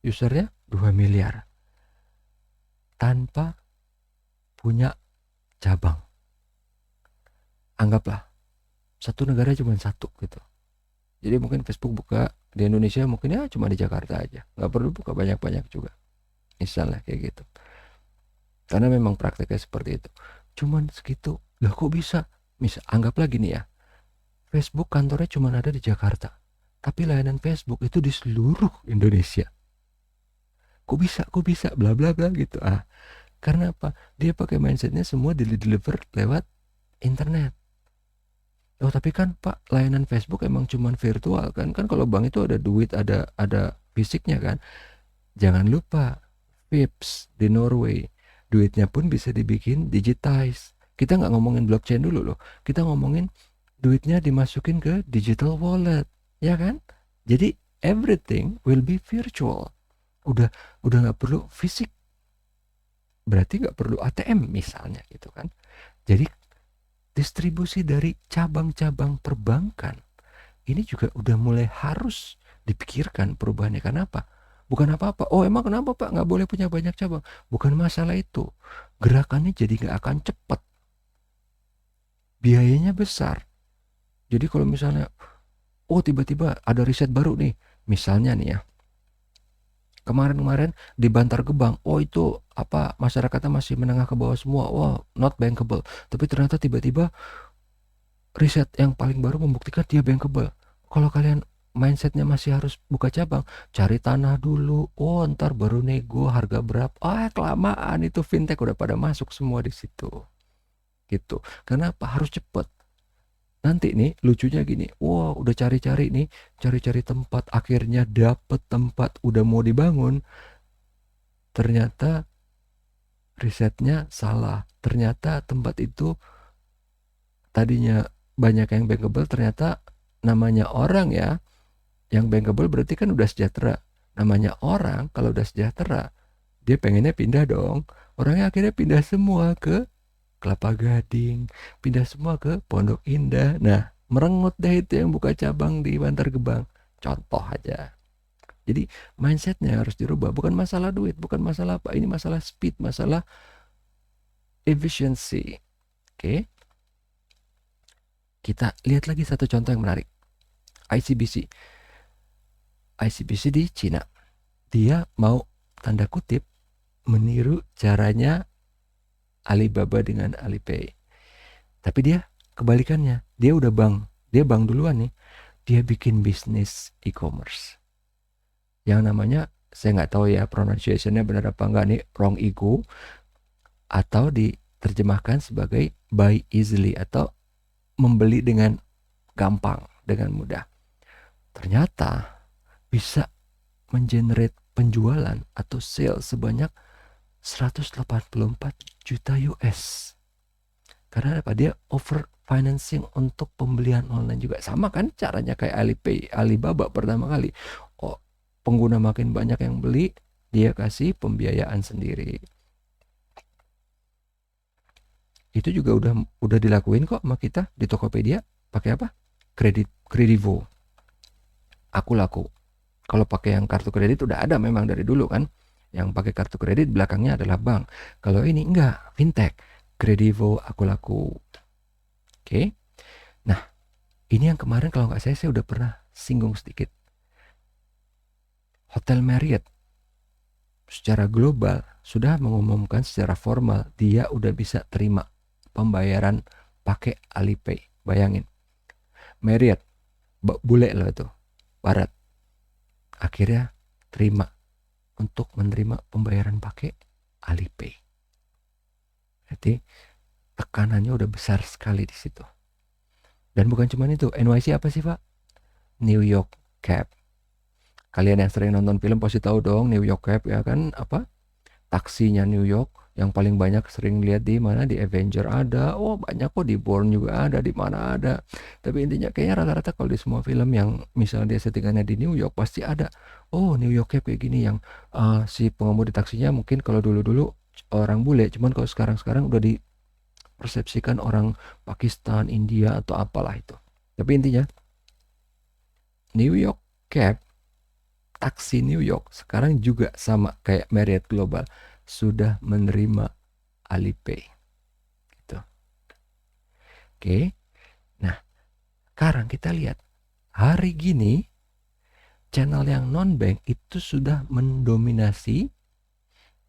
Usernya 2 miliar. Tanpa punya cabang. Anggaplah satu negara cuma satu gitu. Jadi mungkin Facebook buka di Indonesia mungkin ya cuma di Jakarta aja. Nggak perlu buka banyak-banyak juga. Misalnya kayak gitu. Karena memang prakteknya seperti itu. Cuman segitu. Lah kok bisa? Misal anggaplah gini ya. Facebook kantornya cuma ada di Jakarta. Tapi layanan Facebook itu di seluruh Indonesia. Kok bisa, bla bla bla gitu. Karena apa? Dia pakai mindsetnya semua deliver lewat internet. Oh tapi kan Pak, layanan Facebook emang cuma virtual kan? Kan kalau bank itu ada duit, ada fisiknya kan? Jangan lupa, Vips di Norway, duitnya pun bisa dibikin digitize. Kita nggak ngomongin blockchain dulu loh. Kita ngomongin duitnya dimasukin ke digital wallet, ya kan? Jadi everything will be virtual. Udah nggak perlu fisik. Berarti nggak perlu ATM misalnya gitu kan. Jadi distribusi dari cabang-cabang perbankan ini juga udah mulai harus dipikirkan perubahannya. Kenapa? Bukan apa-apa. Oh emang kenapa Pak nggak boleh punya banyak cabang? Bukan masalah itu. Gerakannya jadi nggak akan cepat. Biayanya besar. Jadi kalau misalnya, oh tiba-tiba ada riset baru nih. Misalnya nih ya, kemarin-kemarin di Bantar Gebang, oh itu apa masyarakatnya masih menengah ke bawah semua, wah not bankable. Tapi ternyata tiba-tiba riset yang paling baru membuktikan dia bankable. Kalau kalian mindsetnya masih harus buka cabang, cari tanah dulu, oh ntar baru nego harga berapa, kelamaan itu fintech udah pada masuk semua di situ, gitu. Kenapa harus cepet? Nanti nih lucunya gini, wah udah cari-cari tempat, akhirnya dapet tempat udah mau dibangun, ternyata risetnya salah, ternyata tempat itu tadinya banyak yang bankable, ternyata namanya orang ya, yang bankable berarti kan udah sejahtera. Namanya orang kalau udah sejahtera, dia pengennya pindah dong. Orangnya akhirnya pindah semua ke Kelapa Gading, pindah semua ke Pondok Indah. Nah, merengut deh itu yang buka cabang di Bantar Gebang. Contoh aja. Jadi mindsetnya harus dirubah. Bukan masalah duit, bukan masalah apa. Ini masalah speed, masalah efficiency. Oke. Kita lihat lagi satu contoh yang menarik. ICBC di Cina. Dia mau tanda kutip meniru caranya Alibaba dengan Alipay. Tapi dia kebalikannya. Dia udah bank. Dia bank duluan nih. Dia bikin bisnis e-commerce. Yang namanya, saya nggak tahu ya pronunciation-nya benar apa enggak nih, Wrong Ego. Atau diterjemahkan sebagai buy easily atau membeli dengan gampang, dengan mudah. Ternyata bisa mengenerate penjualan atau sales sebanyak 184 juta US. Karena apa? Dia over financing untuk pembelian online juga. Sama kan caranya kayak Alipay, Alibaba pertama kali. Oh, pengguna makin banyak yang beli, dia kasih pembiayaan sendiri. Itu juga udah dilakuin kok sama kita di Tokopedia. Pakai apa? Kredivo. Aku laku. Kalau pakai yang kartu kredit udah ada memang dari dulu kan. Yang pakai kartu kredit belakangnya adalah bank. Kalau ini enggak, fintech. Kredivo, aku laku. Oke. Nah, ini yang kemarin kalau nggak saya udah pernah singgung sedikit. Hotel Marriott secara global sudah mengumumkan secara formal dia udah bisa terima pembayaran pakai Alipay. Bayangin, Marriott, bule loh itu, barat, akhirnya terima untuk menerima pembayaran pakai Alipay. Jadi tekanannya udah besar sekali di situ. Dan bukan cuma itu, NYC apa sih Pak? New York Cap. Kalian yang sering nonton film pasti tahu dong New York Cap ya kan, apa? Taksinya New York yang paling banyak sering lihat di mana, di Avenger ada, oh banyak kok di Bourne juga ada, di mana ada. Tapi intinya kayaknya rata-rata kalau di semua film yang misalnya dia settingannya di New York pasti ada. Oh New York Cap kayak gini yang si pengemudi taksinya mungkin kalau dulu-dulu orang bule, cuman kalau sekarang-sekarang udah dipersepsikan orang Pakistan, India atau apalah itu. Tapi intinya New York Cap, taksi New York sekarang juga sama kayak Marriott Global sudah menerima Alipay gitu. Oke. Nah, sekarang kita lihat hari gini channel yang non-bank itu sudah mendominasi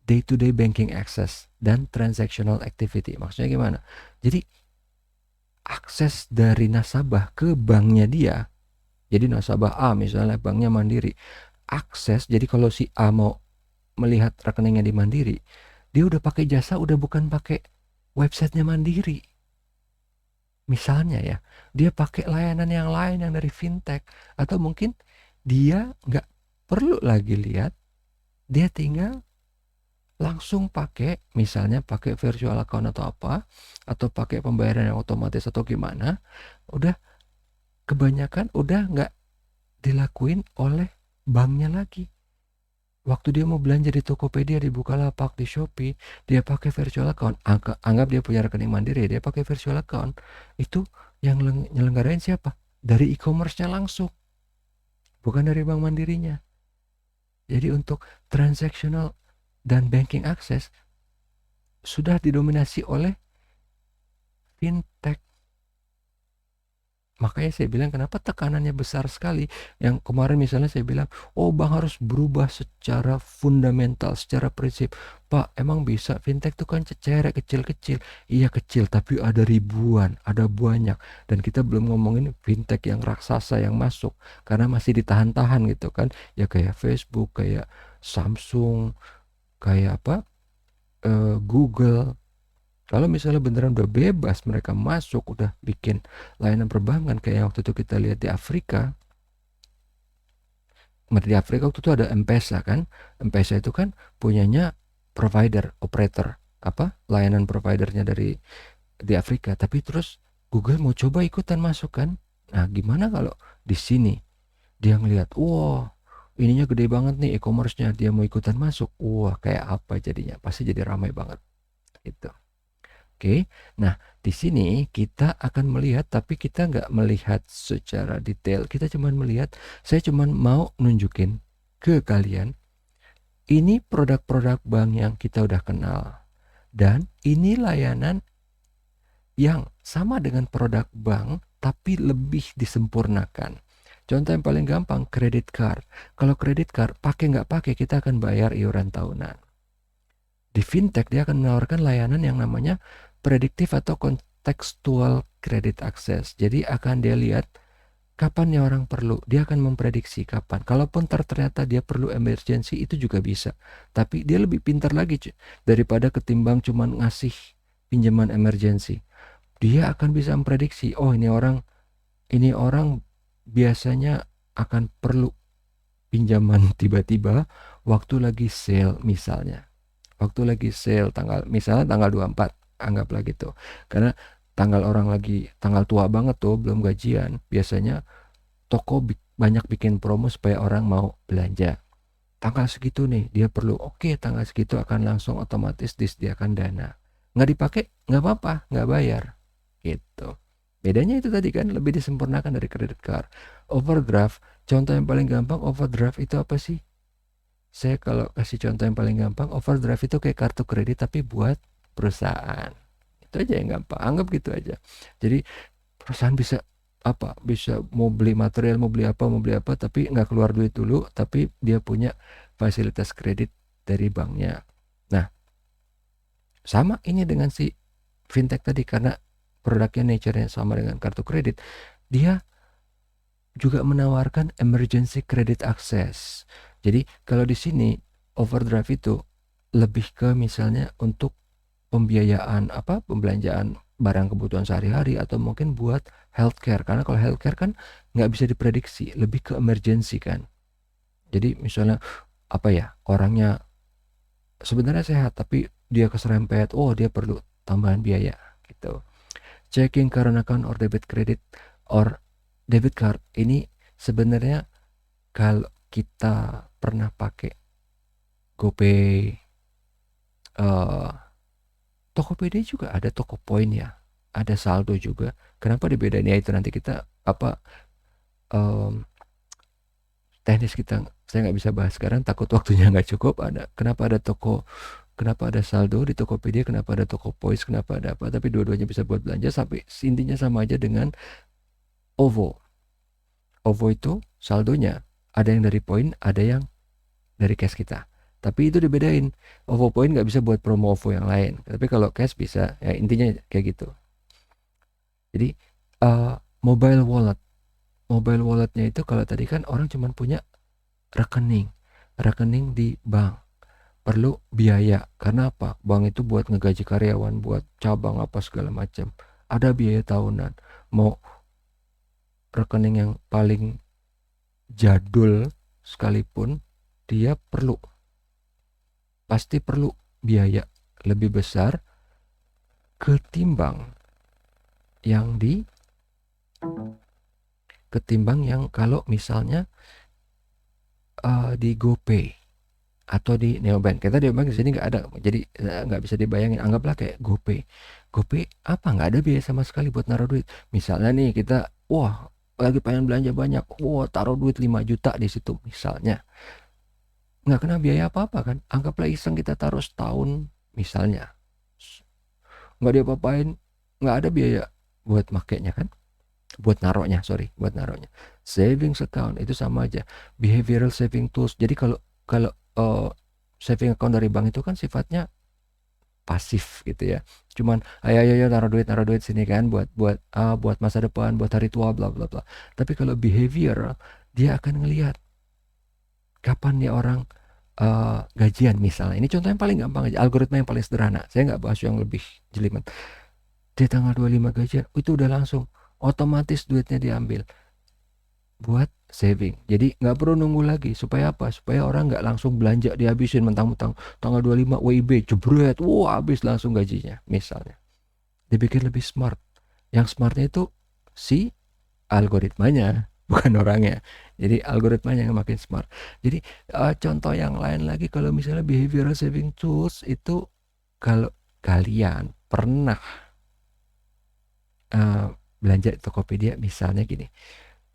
day-to-day banking access dan transactional activity. Maksudnya gimana? Jadi akses dari nasabah ke banknya dia. Jadi nasabah A misalnya banknya Mandiri. Akses, jadi kalau si A mau melihat rekeningnya di Mandiri, dia udah pakai jasa, udah bukan pakai websitenya Mandiri. Misalnya ya, dia pakai layanan yang lain yang dari fintech. Atau mungkin dia nggak perlu lagi lihat, dia tinggal langsung pakai, misalnya pakai virtual account atau apa, atau pakai pembayaran yang otomatis atau gimana, udah kebanyakan udah nggak dilakuin oleh banknya lagi. Waktu dia mau belanja di Tokopedia, di Bukalapak, di Shopee, dia pakai virtual account. Anggap dia punya rekening Mandiri, dia pakai virtual account. Itu yang nyelenggarain siapa? Dari e-commerce-nya langsung, bukan dari bank Mandirinya. Jadi untuk transactional dan banking access sudah didominasi oleh fintech. Makanya saya bilang kenapa tekanannya besar sekali. Yang kemarin misalnya saya bilang, oh bank harus berubah secara fundamental, secara prinsip. Pak, emang bisa? Fintech itu kan cecerek, kecil-kecil. Iya kecil, tapi ada ribuan, ada banyak. Dan kita belum ngomongin fintech yang raksasa yang masuk. Karena masih ditahan-tahan gitu kan. Ya kayak Facebook, kayak Samsung, kayak apa? Google. Kalau misalnya beneran udah bebas mereka masuk, udah bikin layanan perbankan kayak waktu itu kita lihat di Afrika. Di Afrika waktu itu ada M-Pesa kan. M-Pesa itu kan punyanya provider, operator, apa? Layanan providernya di Afrika. Tapi terus Google mau coba ikutan masuk kan. Nah, gimana kalau di sini dia ngelihat, wah, ininya gede banget nih e-commerce-nya, dia mau ikutan masuk. Wah, kayak apa jadinya? Pasti jadi ramai banget. Gitu. Oke, nah di sini kita akan melihat, tapi kita nggak melihat secara detail. Kita cuma melihat, saya cuma mau nunjukin ke kalian, ini produk-produk bank yang kita udah kenal. Dan ini layanan yang sama dengan produk bank, tapi lebih disempurnakan. Contoh yang paling gampang, credit card. Kalau credit card, pakai nggak pakai, kita akan bayar iuran tahunan. Di fintech dia akan menawarkan layanan yang namanya prediktif atau contextual credit access. Jadi akan dia lihat kapan ya orang perlu. Dia akan memprediksi kapan. Kalaupun ternyata dia perlu emergency itu juga bisa. Tapi dia lebih pintar lagi daripada ketimbang cuman ngasih pinjaman emergency. Dia akan bisa memprediksi, oh ini orang biasanya akan perlu pinjaman tiba-tiba waktu lagi sale misalnya. Waktu lagi sale misalnya tanggal 24, anggaplah gitu. Karena tanggal tua banget tuh, belum gajian. Biasanya toko banyak bikin promo supaya orang mau belanja. Tanggal segitu nih dia perlu, oke tanggal segitu akan langsung otomatis disediakan dana. Nggak dipakai, nggak apa-apa, nggak bayar gitu. Bedanya itu tadi kan lebih disempurnakan dari credit card. Overdraft, contoh yang paling gampang, overdraft itu apa sih? Saya kalau kasih contoh yang paling gampang, overdraft itu kayak kartu kredit tapi buat perusahaan. Itu aja yang gampang, anggap gitu aja. Jadi perusahaan bisa apa? Bisa mau beli material, mau beli apa, tapi nggak keluar duit dulu, tapi dia punya fasilitas kredit dari banknya. Nah, sama ini dengan si fintech tadi, karena produknya nature-nya sama dengan kartu kredit, dia juga menawarkan emergency credit access. Jadi kalau di sini overdraft itu lebih ke misalnya untuk pembiayaan apa, pembelanjaan barang kebutuhan sehari-hari atau mungkin buat healthcare, karena kalau healthcare kan nggak bisa diprediksi, lebih ke emergency kan. Jadi misalnya apa ya, orangnya sebenarnya sehat tapi dia keserempet, oh dia perlu tambahan biaya gitu. Checking current account or debit credit or debit card ini sebenarnya kalau kita pernah pakai GoPay, eh, Tokopedia juga ada toko poin ya, ada saldo juga. Kenapa dibedain ya, itu nanti kita apa, em, teknis kita saya nggak bisa bahas sekarang, takut waktunya nggak cukup. Ada kenapa ada toko, kenapa ada saldo di Tokopedia, kenapa ada toko points, kenapa ada apa, tapi dua-duanya bisa buat belanja, sampai intinya sama aja dengan OVO. OVO itu saldonya ada yang dari poin, ada yang dari cash kita. Tapi itu dibedain. OVO Point nggak bisa buat promo OVO yang lain. Tapi kalau cash bisa. Ya intinya kayak gitu. Jadi mobile wallet. Mobile walletnya itu kalau tadi kan orang cuma punya rekening. Rekening di bank. Perlu biaya. Karena apa? Bank itu buat ngegaji karyawan, buat cabang apa segala macam. Ada biaya tahunan. Mau rekening yang paling jadul sekalipun, dia pasti perlu biaya lebih besar ketimbang yang kalau misalnya di GoPay atau di Neobank. Kita Neobank di sini nggak ada, jadi nggak bisa dibayangin. Anggaplah kayak GoPay. GoPay apa, nggak ada biaya sama sekali buat naruh duit. Misalnya nih kita, wah lagi pengen belanja banyak, wah taruh duit 5 juta di situ misalnya. Nggak kena biaya apa-apa kan. Anggaplah iseng kita taruh setahun misalnya. Nggak diapa-apain, nggak ada biaya buat makainya kan. Buat naruhnya, savings account itu sama aja, behavioral saving tools. Jadi kalau kalau saving account dari bank itu kan sifatnya pasif gitu ya, cuman ayo taruh duit sini kan, buat masa depan, buat hari tua, bla bla bla. Tapi kalau behavior, dia akan ngelihat kapan nih orang gajian misalnya. Ini contoh yang paling gampang aja, algoritma yang paling sederhana, saya nggak bahas yang lebih jelimet. Di tanggal 25 gajian itu udah langsung otomatis duitnya diambil buat saving. Jadi nggak perlu nunggu lagi. Supaya apa? Supaya orang nggak langsung belanja dihabisin mentang-mentang tanggal 25 WIB jebret, wah habis langsung gajinya misalnya. Dibikin lebih smart. Yang smartnya itu si algoritmanya, bukan orangnya. Jadi algoritmanya yang makin smart. Jadi contoh yang lain lagi, kalau misalnya behavioral saving tools itu, kalau kalian pernah belanja di Tokopedia misalnya gini,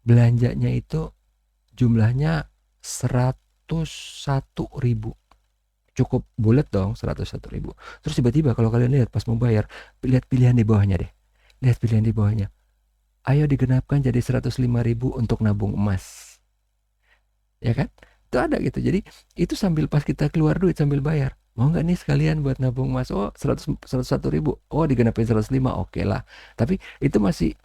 belanjanya itu jumlahnya 101.000, cukup bulat dong 101.000. Terus tiba-tiba kalau kalian lihat pas mau bayar, lihat pilihan di bawahnya deh, ayo digenapkan jadi 105.000 untuk nabung emas, ya kan? Itu ada gitu. Jadi itu sambil pas kita keluar duit sambil bayar, mau nggak nih sekalian buat nabung emas? Oh 101.000, oh digenapin 105, oke lah. Tapi itu masih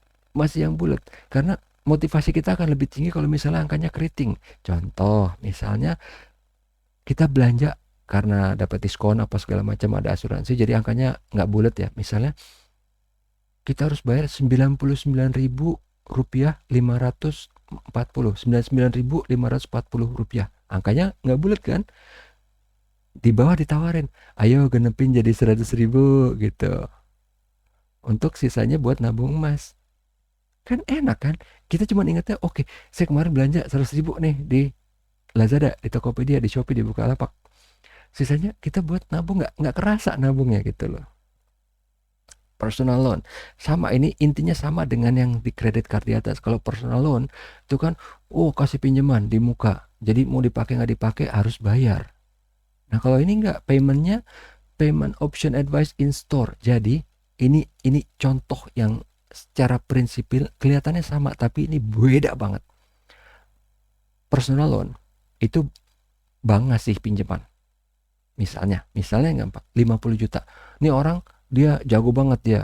yang bulat, karena motivasi kita akan lebih tinggi kalau misalnya angkanya keriting. Contoh misalnya kita belanja karena dapat diskon apa segala macam, ada asuransi, jadi angkanya nggak bulat ya. Misalnya kita harus bayar 99.000 rupiah 99.540 rupiah, angkanya nggak bulat kan. Di bawah ditawarin, ayo genepin jadi 100.000 gitu, untuk sisanya buat nabung emas. Kan enak kan, kita cuma ingatnya oke, saya kemarin belanja 100.000 nih di Lazada, di Tokopedia, di Shopee, di Bukalapak, sisanya kita buat nabung, nggak kerasa nabungnya gitu loh. Personal loan. Sama, ini intinya sama dengan yang di kredit card di atas. Kalau personal loan itu kan, kasih pinjaman di muka. Jadi mau dipakai nggak dipakai harus bayar. Nah kalau ini nggak, payment option advice in store. Jadi ini contoh yang secara prinsipil kelihatannya sama, tapi ini beda banget. Personal loan itu bank ngasih pinjaman. Misalnya gampang, 50 juta. Ini orang dia jago banget ya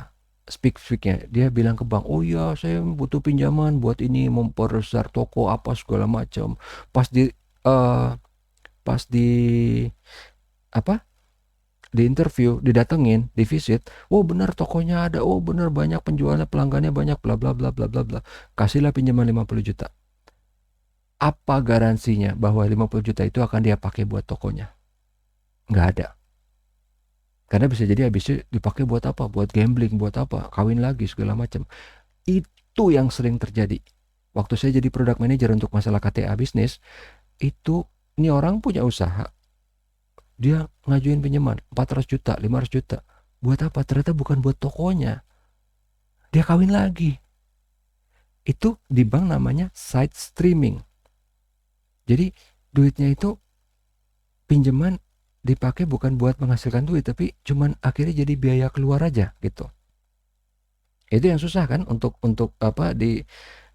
speaknya. Dia bilang ke bank, "Oh iya, saya butuh pinjaman buat ini memperbesar toko apa segala macam." Pas di eh, pas di apa? Di interview, didatengin, di visit, "Oh benar tokonya ada, oh benar banyak penjualnya, pelanggannya banyak, bla bla bla bla bla bla." Kasihlah pinjaman 50 juta. Apa garansinya bahwa 50 juta itu akan dia pakai buat tokonya? Nggak ada. Karena bisa jadi habisnya dipakai buat apa? Buat gambling, buat apa? Kawin lagi segala macam. Itu yang sering terjadi. Waktu saya jadi product manager untuk masalah KTA bisnis, itu ini orang punya usaha, dia ngajuin pinjaman 400 juta, 500 juta. Buat apa? Ternyata bukan buat tokonya. Dia kawin lagi. Itu di bank namanya side streaming. Jadi duitnya itu pinjaman dipakai bukan buat menghasilkan duit, tapi cuman akhirnya jadi biaya keluar aja gitu. Itu yang susah kan untuk apa, di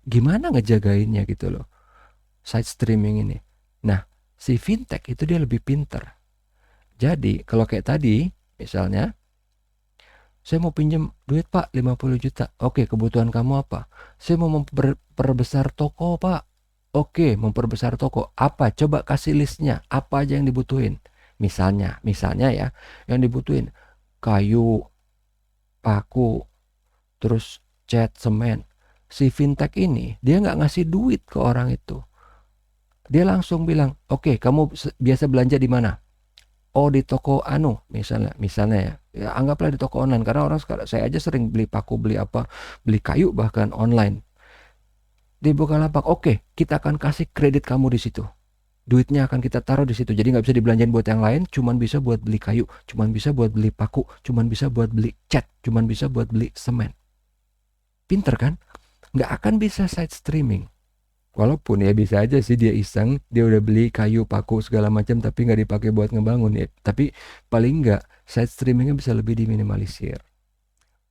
gimana ngejagainnya gitu loh. Side streaming ini. Nah, si fintech itu dia lebih pinter. Jadi kalau kayak tadi misalnya, "Saya mau pinjam duit Pak 50 juta. Oke, kebutuhan kamu apa?" "Saya mau memperbesar toko Pak." "Oke, memperbesar toko. Apa? Coba kasih listnya. Apa aja yang dibutuhin?" Misalnya ya, yang dibutuhin kayu, paku, terus cat, semen. Si fintech ini dia nggak ngasih duit ke orang itu. Dia langsung bilang, "Oke, kamu biasa belanja di mana?" "Oh, di toko anu," misalnya ya. Ya anggaplah di toko online, karena orang sekarang, saya aja sering beli paku, beli apa, beli kayu bahkan online. Di Bukalapak, "Oke, kita akan kasih kredit kamu di situ. Duitnya akan kita taruh di situ. Jadi nggak bisa dibelanjain buat yang lain, cuman bisa buat beli kayu, cuman bisa buat beli paku, cuman bisa buat beli cat, cuman bisa buat beli semen." Pinter kan? Nggak akan bisa side streaming. Walaupun ya bisa aja sih dia iseng, dia udah beli kayu, paku segala macam tapi nggak dipakai buat ngebangun ya. Tapi paling nggak side streamingnya bisa lebih diminimalisir.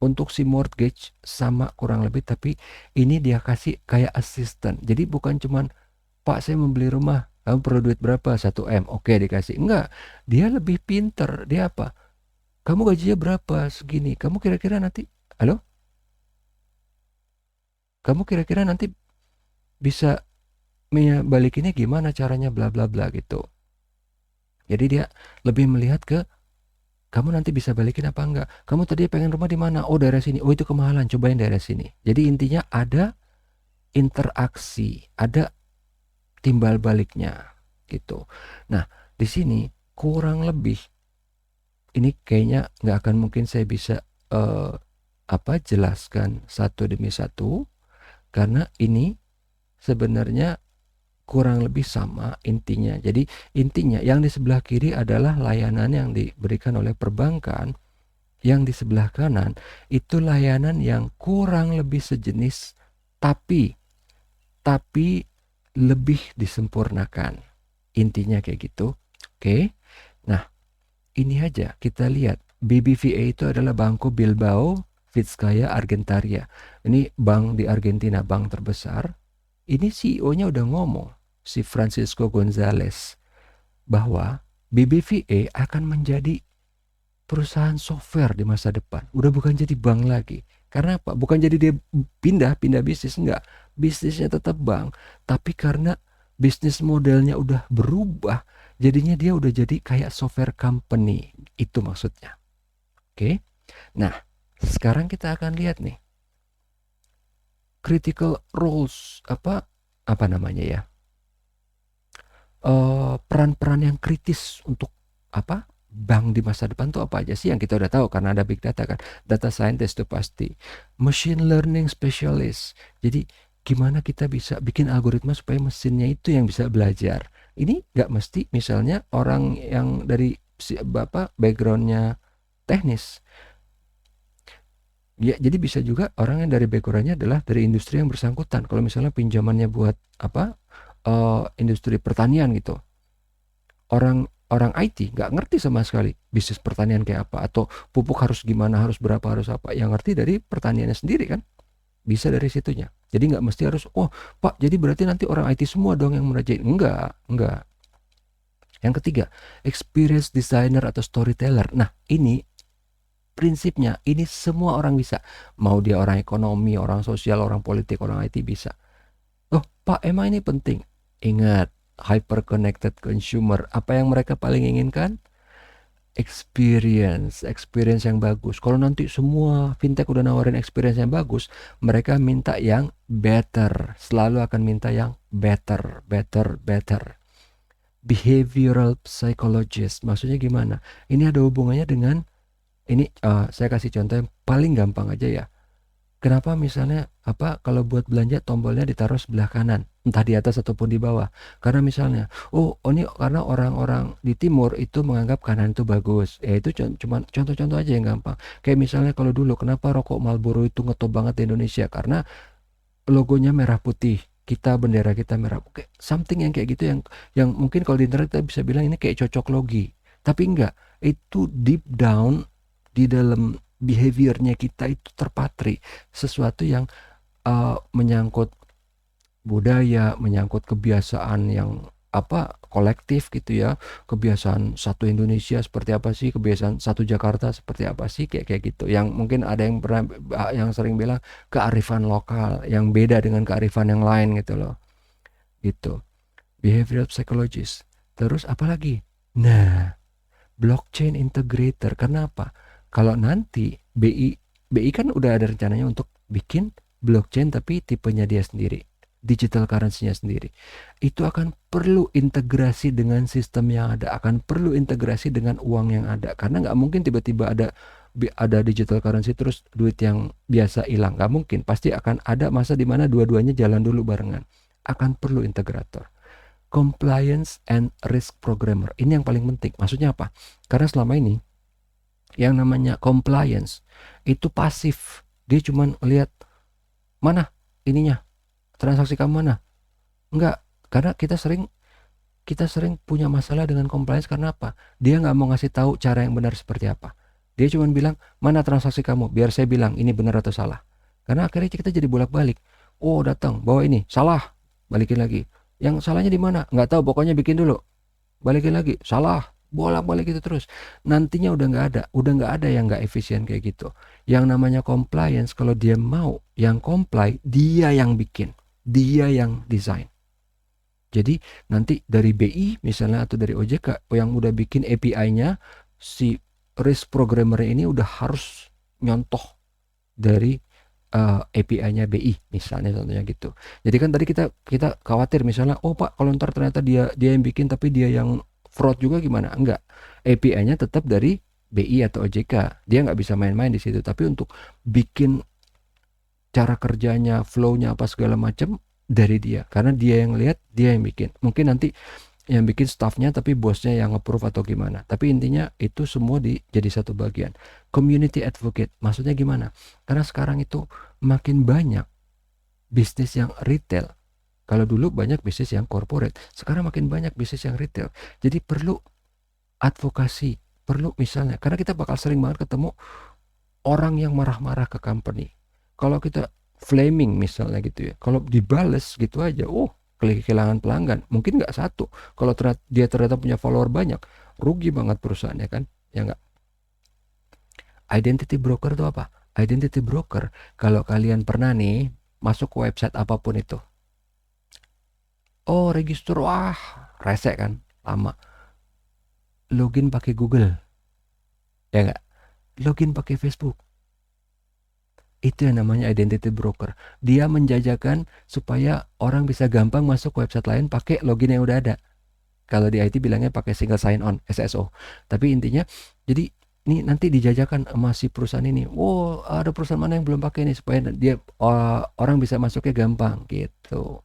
Untuk si mortgage sama kurang lebih, tapi ini dia kasih kayak assistant. Jadi bukan cuman, "Pak, saya membeli rumah, kamu perlu duit berapa?" 1 M, oke dikasih. Enggak, dia lebih pinter. Dia apa? "Kamu gajinya berapa? Segini. Kamu kira-kira nanti, halo? Kamu kira-kira nanti bisa balikinnya gimana caranya, bla bla bla," gitu. Jadi dia lebih melihat ke, "Kamu nanti bisa balikin apa enggak? Kamu tadi pengen rumah di mana? Oh, daerah sini. Oh, itu kemahalan. Cobain daerah sini." Jadi intinya ada interaksi, ada timbal baliknya gitu. Nah, di sini kurang lebih ini kayaknya nggak akan mungkin saya bisa eh, jelaskan satu demi satu, karena ini sebenarnya kurang lebih sama intinya. Jadi intinya yang di sebelah kiri adalah layanan yang diberikan oleh perbankan, yang di sebelah kanan itu layanan yang kurang lebih sejenis, tapi lebih disempurnakan. Intinya kayak gitu. Oke. Nah, ini aja kita lihat. BBVA itu adalah Banco Bilbao Vizcaya Argentaria. Ini bank di Argentina, bank terbesar. Ini CEO-nya udah ngomong, si Francisco Gonzalez, bahwa BBVA akan menjadi perusahaan software di masa depan. Udah bukan jadi bank lagi. Karena apa? Bukan jadi dia pindah bisnis, enggak. Bisnisnya tetap bank, tapi karena bisnis modelnya udah berubah, jadinya dia udah jadi kayak software company. Itu maksudnya. Oke. Nah, sekarang kita akan lihat nih critical roles, apa namanya ya? Peran-peran yang kritis untuk apa? Bank di masa depan tuh apa aja sih, yang kita udah tahu karena ada big data kan. Data scientist itu pasti. Machine learning specialist. Jadi gimana kita bisa bikin algoritma supaya mesinnya itu yang bisa belajar. Ini nggak mesti misalnya orang yang dari backgroundnya teknis. Ya, jadi bisa juga orang yang dari background-nya adalah dari industri yang bersangkutan. Kalau misalnya pinjamannya buat apa, industri pertanian gitu, orang orang IT nggak ngerti sama sekali bisnis pertanian kayak apa, atau pupuk harus gimana, harus berapa, harus apa. Yang ngerti dari pertaniannya sendiri kan, bisa dari situnya. Jadi nggak mesti harus, oh Pak, jadi berarti nanti orang IT semua dong yang merajai. Enggak. Yang ketiga, experience designer atau storyteller. Nah, ini prinsipnya, ini semua orang bisa. Mau dia orang ekonomi, orang sosial, orang politik, orang IT bisa. Oh, Pak, emang ini penting. Ingat, hyper connected consumer. Apa yang mereka paling inginkan? Experience yang bagus. Kalau nanti semua fintech udah nawarin experience yang bagus, mereka minta yang better. Selalu akan minta yang better. Behavioral psychologist, maksudnya gimana? Ini ada hubungannya dengan ini, saya kasih contoh yang paling gampang aja ya. Kenapa misalnya kalau buat belanja tombolnya ditaruh sebelah kanan, entah di atas ataupun di bawah? Karena misalnya, ini karena orang-orang di timur itu menganggap kanan itu bagus. Ya itu cuma contoh-contoh aja yang gampang. Kayak misalnya kalau dulu kenapa rokok Marlboro itu ngetop banget di Indonesia? Karena logonya merah putih. Bendera kita merah. Oke, something yang kayak gitu yang mungkin kalau di internet kita bisa bilang ini kayak cocok logi. Tapi enggak, itu deep down di dalam behaviornya kita itu terpatri sesuatu yang menyangkut budaya, menyangkut kebiasaan yang kolektif gitu ya. Kebiasaan satu Indonesia seperti apa sih, kebiasaan satu Jakarta seperti apa sih, kayak gitu. Yang mungkin ada yang pernah yang sering bilang kearifan lokal yang beda dengan kearifan yang lain gitu loh. Gitu. Behavioral psychologist. Terus apa lagi? Nah, blockchain integrator. Kenapa? Kalau nanti BI kan udah ada rencananya untuk bikin blockchain tapi tipenya dia sendiri, digital currency-nya sendiri. Itu akan perlu integrasi dengan sistem yang ada, akan perlu integrasi dengan uang yang ada. Karena nggak mungkin tiba-tiba ada digital currency terus duit yang biasa hilang. Nggak mungkin. Pasti akan ada masa di mana dua-duanya jalan dulu barengan. Akan perlu integrator. Compliance and risk programmer. Ini yang paling penting. Maksudnya apa? Karena selama ini yang namanya compliance itu pasif. Dia cuma lihat mana ininya, transaksi kamu mana. Enggak, karena kita sering punya masalah dengan compliance. Karena apa? Dia nggak mau ngasih tahu cara yang benar seperti apa. Dia cuma bilang, mana transaksi kamu, biar saya bilang ini benar atau salah. Karena akhirnya kita jadi bolak-balik. Oh, datang bawa ini salah, balikin lagi. Yang salahnya di mana? Nggak tahu, pokoknya bikin dulu, balikin lagi, salah, bolak-balik itu terus. Nantinya udah nggak ada yang nggak efisien kayak gitu. Yang namanya compliance, kalau dia mau yang comply, dia yang bikin, dia yang desain. Jadi nanti dari BI misalnya atau dari OJK yang udah bikin API-nya, si risk programmer ini udah harus nyontoh dari API-nya BI misalnya, contohnya gitu. Jadi kan tadi kita khawatir misalnya, oh Pak, kalau ntar ternyata dia yang bikin tapi dia yang fraud juga gimana? Enggak. API-nya tetap dari BI atau OJK. Dia nggak bisa main-main di situ. Tapi untuk bikin cara kerjanya, flow-nya apa segala macam dari dia. Karena dia yang lihat, dia yang bikin. Mungkin nanti yang bikin staffnya tapi bosnya yang approve atau gimana. Tapi intinya itu semua jadi satu bagian. Community advocate, maksudnya gimana? Karena sekarang itu makin banyak bisnis yang retail. Kalau dulu banyak bisnis yang corporate, sekarang makin banyak bisnis yang retail. Jadi perlu advokasi, perlu misalnya, karena kita bakal sering banget ketemu orang yang marah-marah ke company. Kalau kita flaming misalnya gitu ya, kalau dibales gitu aja, kehilangan pelanggan. Mungkin nggak satu. Kalau dia ternyata punya follower banyak, rugi banget perusahaannya kan? Ya nggak? Identity broker itu apa? Identity broker, kalau kalian pernah nih masuk ke website apapun itu, register, rese kan, lama. Login pakai Google, ya nggak? Login pakai Facebook. Itu yang namanya identity broker. Dia menjajakan supaya orang bisa gampang masuk ke website lain pakai login yang udah ada. Kalau di IT bilangnya pakai single sign on, SSO. Tapi intinya, jadi ini nanti dijajakan sama si perusahaan ini. Ada perusahaan mana yang belum pakai ini supaya dia orang bisa masuknya gampang gitu.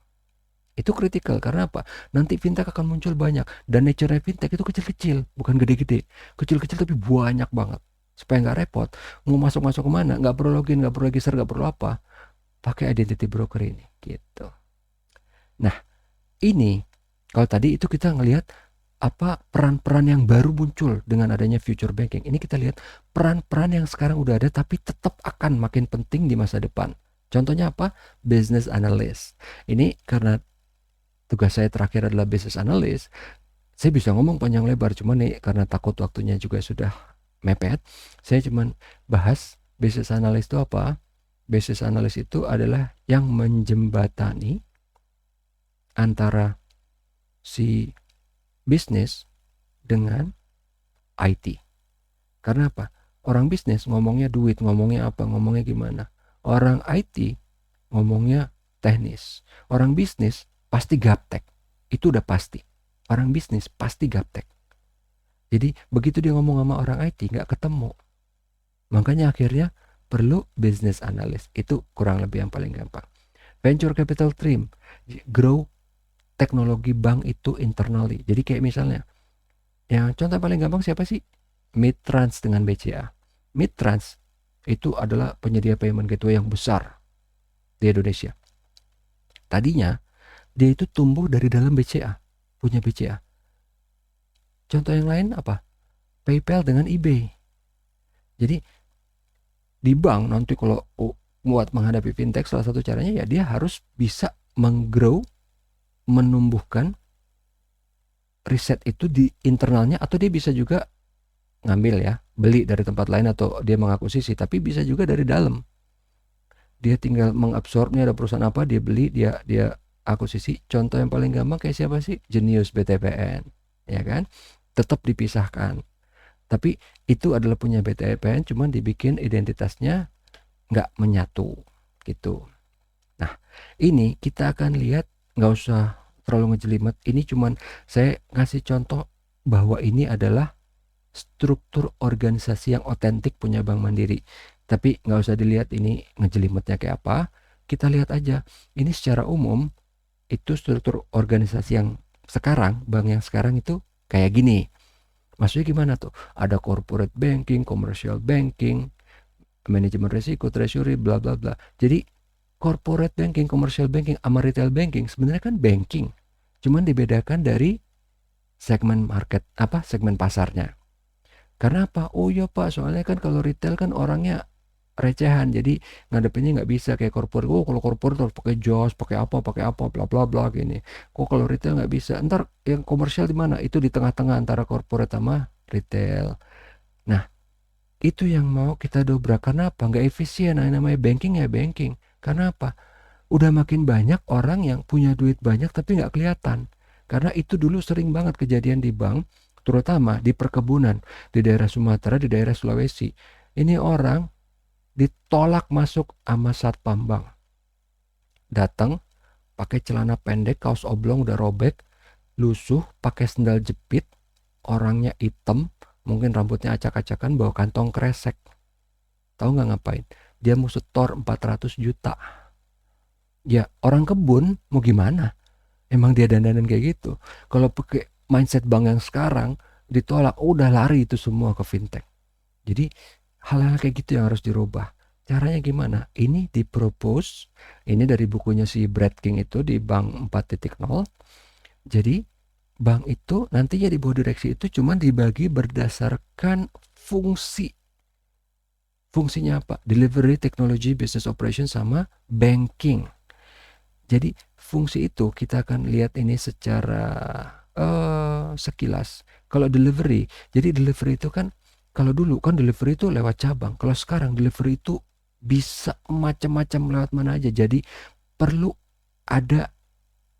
Itu kritikal karena apa? Nanti fintech akan muncul banyak, dan nature fintech itu kecil-kecil, bukan gede-gede. Kecil-kecil tapi banyak banget. supaya nggak repot, mau masuk kemana, nggak perlu login, nggak perlu register, nggak perlu apa, pakai identity broker ini gitu. Nah ini kalau tadi itu kita ngelihat apa peran-peran yang baru muncul dengan adanya future banking. Ini kita lihat peran-peran yang sekarang udah ada tapi tetap akan makin penting di masa depan. Contohnya apa? Business analyst. Ini karena tugas saya terakhir adalah business analyst, saya bisa ngomong panjang lebar, cuman nih karena takut waktunya juga sudah mepet, saya cuman bahas business analyst itu apa. Business analyst itu adalah yang menjembatani antara si bisnis dengan IT. Karena apa? Orang bisnis ngomongnya duit, ngomongnya apa, ngomongnya gimana. Orang IT ngomongnya teknis. Orang bisnis pasti gaptek. Itu udah pasti. Orang bisnis pasti gaptek. Jadi begitu dia ngomong sama orang IT nggak ketemu. Makanya akhirnya perlu business analyst. Itu kurang lebih yang paling gampang. Venture capital team, grow teknologi bank itu internally. Jadi kayak misalnya, yang contoh paling gampang siapa sih? Midtrans dengan BCA. Midtrans itu adalah penyedia payment gateway yang besar di Indonesia. Tadinya dia itu tumbuh dari dalam BCA, punya BCA. Contoh yang lain apa? PayPal dengan eBay. Jadi di bank nanti kalau buat menghadapi fintech, salah satu caranya ya dia harus bisa menggrow, menumbuhkan riset itu di internalnya, atau dia bisa juga ngambil ya, beli dari tempat lain atau dia mengakuisisi, tapi bisa juga dari dalam. Dia tinggal mengabsorbnya, ada perusahaan apa dia beli, dia akuisisi. Contoh yang paling gampang kayak siapa sih? Genius BTPN, ya kan? Tetap dipisahkan. Tapi itu adalah punya BTPN, cuman dibikin identitasnya nggak menyatu gitu. Nah, ini kita akan lihat, nggak usah terlalu ngejelimet. Ini cuman saya ngasih contoh bahwa ini adalah struktur organisasi yang otentik punya Bank Mandiri. Tapi nggak usah dilihat ini ngejelimetnya kayak apa. Kita lihat aja, ini secara umum itu struktur organisasi yang sekarang, bank yang sekarang itu kayak gini. Maksudnya gimana tuh? Ada corporate banking, commercial banking, manajemen risiko, treasury, bla bla bla. Jadi corporate banking, commercial banking, sama retail banking sebenarnya kan banking. Cuman dibedakan dari segmen market, segmen pasarnya. Karena apa? Oh iya Pak, soalnya kan kalau retail kan orangnya recehan, jadi ngadepinnya nggak bisa kayak corporate. Oh kalau corporate harus pakai jos, pakai apa, bla bla bla gini. Kok kalau retail nggak bisa? Ntar yang komersial di mana? Itu di tengah-tengah antara corporate sama retail. Nah, itu yang mau kita dobrak. Karena apa? Nggak efisien. Nah, namanya banking ya banking. Karena apa? Udah makin banyak orang yang punya duit banyak tapi nggak kelihatan. Karena itu dulu sering banget kejadian di bank, terutama di perkebunan, di daerah Sumatera, di daerah Sulawesi. Ini orang ditolak masuk sama satpam bank. Datang pakai celana pendek, kaos oblong udah robek, lusuh, pakai sendal jepit, orangnya hitam, mungkin rambutnya acak-acakan, bawa kantong kresek. Tahu nggak ngapain? Dia mau setor 400 juta. Ya orang kebun mau gimana? Emang dia dandanan kayak gitu. Kalau pakai mindset bank yang sekarang ditolak, udah lari itu semua ke fintech. Jadi hal-hal kayak gitu yang harus dirubah. Caranya gimana? Ini dipropose, ini dari bukunya si Brad King itu di Bank 4.0. Jadi bank itu nantinya di bawah direksi itu cuma dibagi berdasarkan fungsi. Fungsinya apa? Delivery, technology, business operation, sama banking. Jadi fungsi itu kita akan lihat ini secara sekilas. Kalau delivery, jadi delivery itu kan, kalau dulu kan delivery itu lewat cabang. Kalau sekarang delivery itu bisa macam-macam lewat mana aja. Jadi perlu ada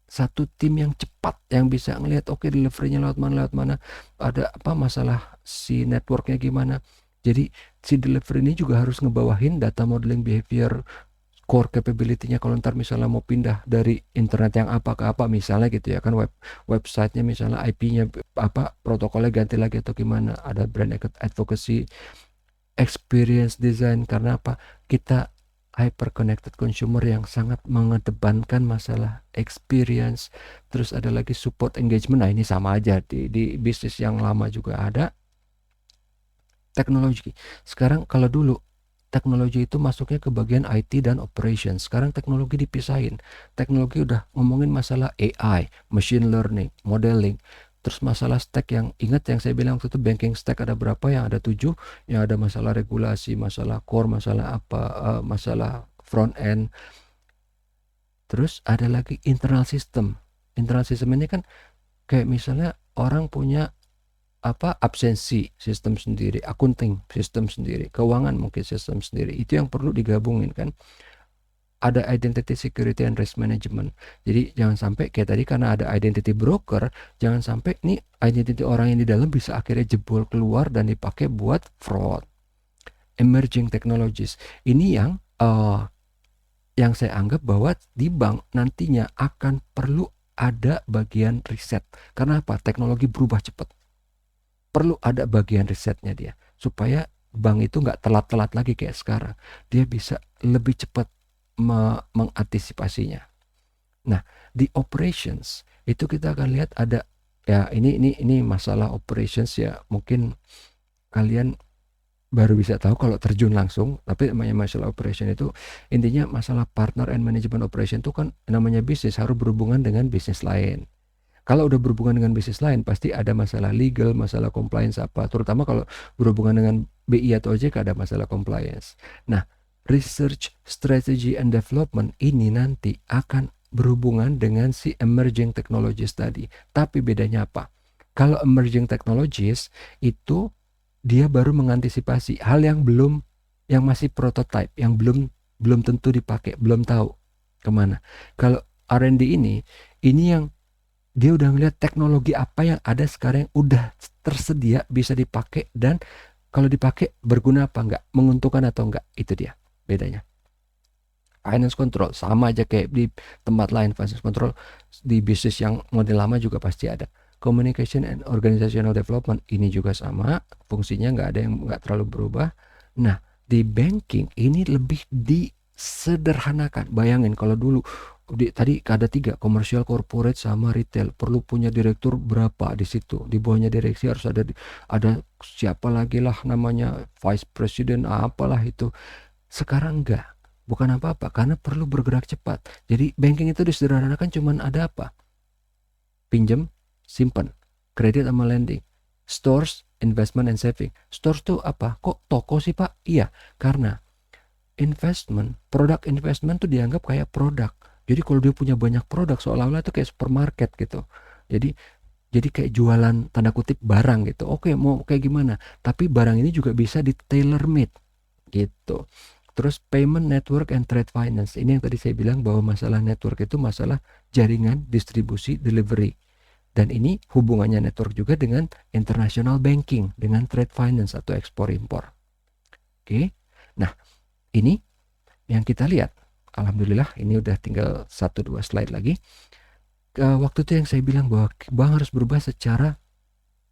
satu tim yang cepat yang bisa ngelihat oke deliverynya lewat mana, ada apa masalah si networknya gimana. Jadi si delivery ini juga harus ngebawahin data modeling behavior, core capability-nya. Kalau ntar misalnya mau pindah dari internet yang apa ke apa misalnya gitu ya kan, website-nya misalnya IP-nya apa, protokolnya ganti lagi atau gimana, ada brand advocacy, experience design. Karena apa? Kita hyper connected consumer yang sangat mengedepankan masalah experience. Terus ada lagi support engagement. Nah ini sama aja di bisnis yang lama juga ada. teknologi. Sekarang kalau dulu teknologi itu masuknya ke bagian IT dan operation. Sekarang teknologi dipisahin. Teknologi udah ngomongin masalah AI, machine learning, modeling. Terus masalah stack yang ingat yang saya bilang waktu itu banking stack ada berapa, yang ada 7, yang ada masalah regulasi, masalah core, masalah apa, masalah front end. Terus ada lagi internal system. Internal system ini kan kayak misalnya orang punya absensi sistem sendiri, akunting sistem sendiri, keuangan mungkin sistem sendiri. Itu yang perlu digabungin kan. Ada identity security and risk management. Jadi jangan sampai kayak tadi karena ada identity broker, jangan sampai nih identity orang yang di dalam bisa akhirnya jebol keluar dan dipakai buat fraud. Emerging technologies. Ini yang saya anggap bahwa di bank nantinya akan perlu ada bagian riset. Karena apa? Teknologi berubah cepat. Perlu ada bagian risetnya dia. Supaya bank itu nggak telat-telat lagi kayak sekarang. Dia bisa lebih cepat mengantisipasinya. Nah, di operations itu kita akan lihat ada ya ini masalah operations ya, mungkin kalian baru bisa tahu kalau terjun langsung, tapi namanya masalah operation itu intinya masalah partner and management operation itu kan namanya bisnis harus berhubungan dengan bisnis lain. Kalau udah berhubungan dengan bisnis lain pasti ada masalah legal, masalah compliance apa, terutama kalau berhubungan dengan BI atau OJK ada masalah compliance. Nah, research, strategy and development ini nanti akan berhubungan dengan si emerging technologies tadi. Tapi bedanya apa? Kalau emerging technologies itu dia baru mengantisipasi hal yang masih prototype, yang belum tentu dipakai, belum tahu kemana. Kalau R&D ini yang dia udah ngeliat teknologi apa yang ada sekarang yang udah tersedia bisa dipakai, dan kalau dipakai berguna apa enggak, menguntungkan atau enggak, itu dia bedanya. Finance control sama aja kayak di tempat lain, finance control di bisnis yang model lama juga pasti ada. Communication and organizational development ini juga sama, fungsinya nggak ada yang nggak terlalu berubah. Nah, di banking ini lebih disederhanakan. Bayangin kalau dulu tadi ada 3, commercial, corporate sama retail, perlu punya direktur berapa di situ, di bawahnya direksi harus ada siapa lagi lah namanya, vice president apalah itu. Sekarang enggak, bukan apa-apa karena perlu bergerak cepat. Jadi banking itu disederhanakan, cuman ada apa? Pinjam, simpan, kredit sama lending. Stores, investment and saving. Stores tuh apa? Kok toko sih Pak? Iya, karena produk investment tuh dianggap kayak produk. Jadi kalau dia punya banyak produk seolah-olah itu kayak supermarket gitu. Jadi kayak jualan tanda kutip barang gitu. Oke, mau kayak gimana? Tapi barang ini juga bisa di tailor made gitu. Terus payment network and trade finance. Ini yang tadi saya bilang bahwa masalah network itu masalah jaringan, distribusi, delivery. Dan ini hubungannya network juga dengan international banking, dengan trade finance atau ekspor impor. Oke. Nah, ini yang kita lihat. Alhamdulillah ini udah tinggal 1-2 slide lagi. Waktu itu yang saya bilang bahwa bank harus berubah secara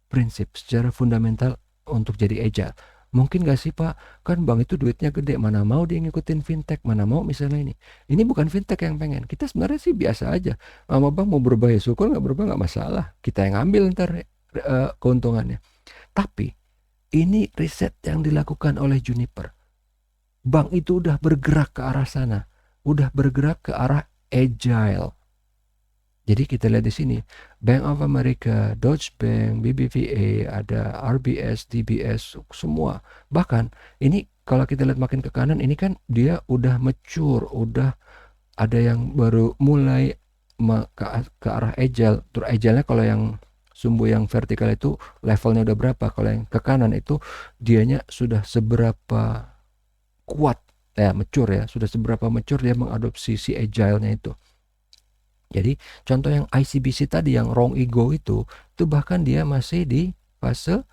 prinsip, secara fundamental untuk jadi agile. Mungkin gak sih Pak, kan bank itu duitnya gede, mana mau dia ngikutin fintech, mana mau misalnya ini bukan fintech yang pengen, kita sebenarnya sih biasa aja, sama bank mau berubah ya syukur, gak berubah gak masalah, kita yang ambil ntar keuntungannya. Tapi ini riset yang dilakukan oleh Juniper, bank itu udah bergerak ke arah sana, udah bergerak ke arah agile. Jadi kita lihat di sini, Bank of America, Deutsche Bank, BBVA, ada RBS, DBS, semua. Bahkan ini kalau kita lihat makin ke kanan, ini kan dia udah mature, udah ada yang baru mulai ke arah agile. Terus agile-nya kalau yang sumbu yang vertikal itu levelnya udah berapa, kalau yang ke kanan itu dianya sudah seberapa kuat ya, mature ya, sudah seberapa mature dia mengadopsi si agile-nya itu. Jadi contoh yang ICBC tadi yang wrong ego itu bahkan dia masih di fase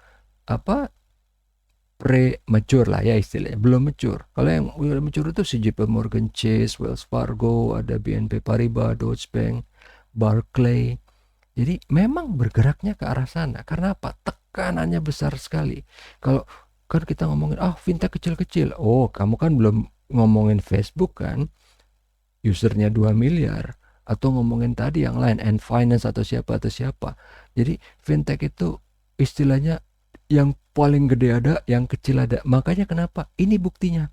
pre-mature lah ya istilahnya, belum mature. Kalau yang udah mature itu si JP Morgan Chase, Wells Fargo, ada BNP Paribas, Deutsche Bank, Barclays. Jadi memang bergeraknya ke arah sana. Karena apa? Tekanannya besar sekali. Kalau kan kita ngomongin fintech kecil-kecil. Oh, kamu kan belum ngomongin Facebook kan, usernya 2 miliar. Atau ngomongin tadi yang lain, Ant Finance atau siapa. Jadi fintech itu istilahnya Yang paling gede ada, yang kecil ada. Makanya kenapa? Ini buktinya.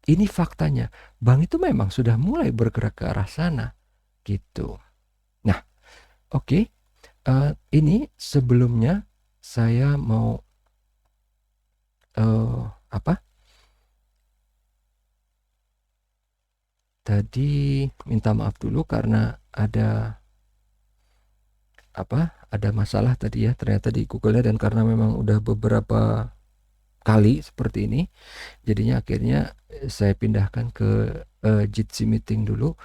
Ini faktanya. Bank itu memang sudah mulai bergerak ke arah sana. Gitu. Nah, oke. Ini sebelumnya saya mau apa? Tadi minta maaf dulu karena ada ada masalah tadi ya ternyata di Google-nya, dan karena memang udah beberapa kali seperti ini, jadinya akhirnya saya pindahkan ke Jitsi Meeting dulu.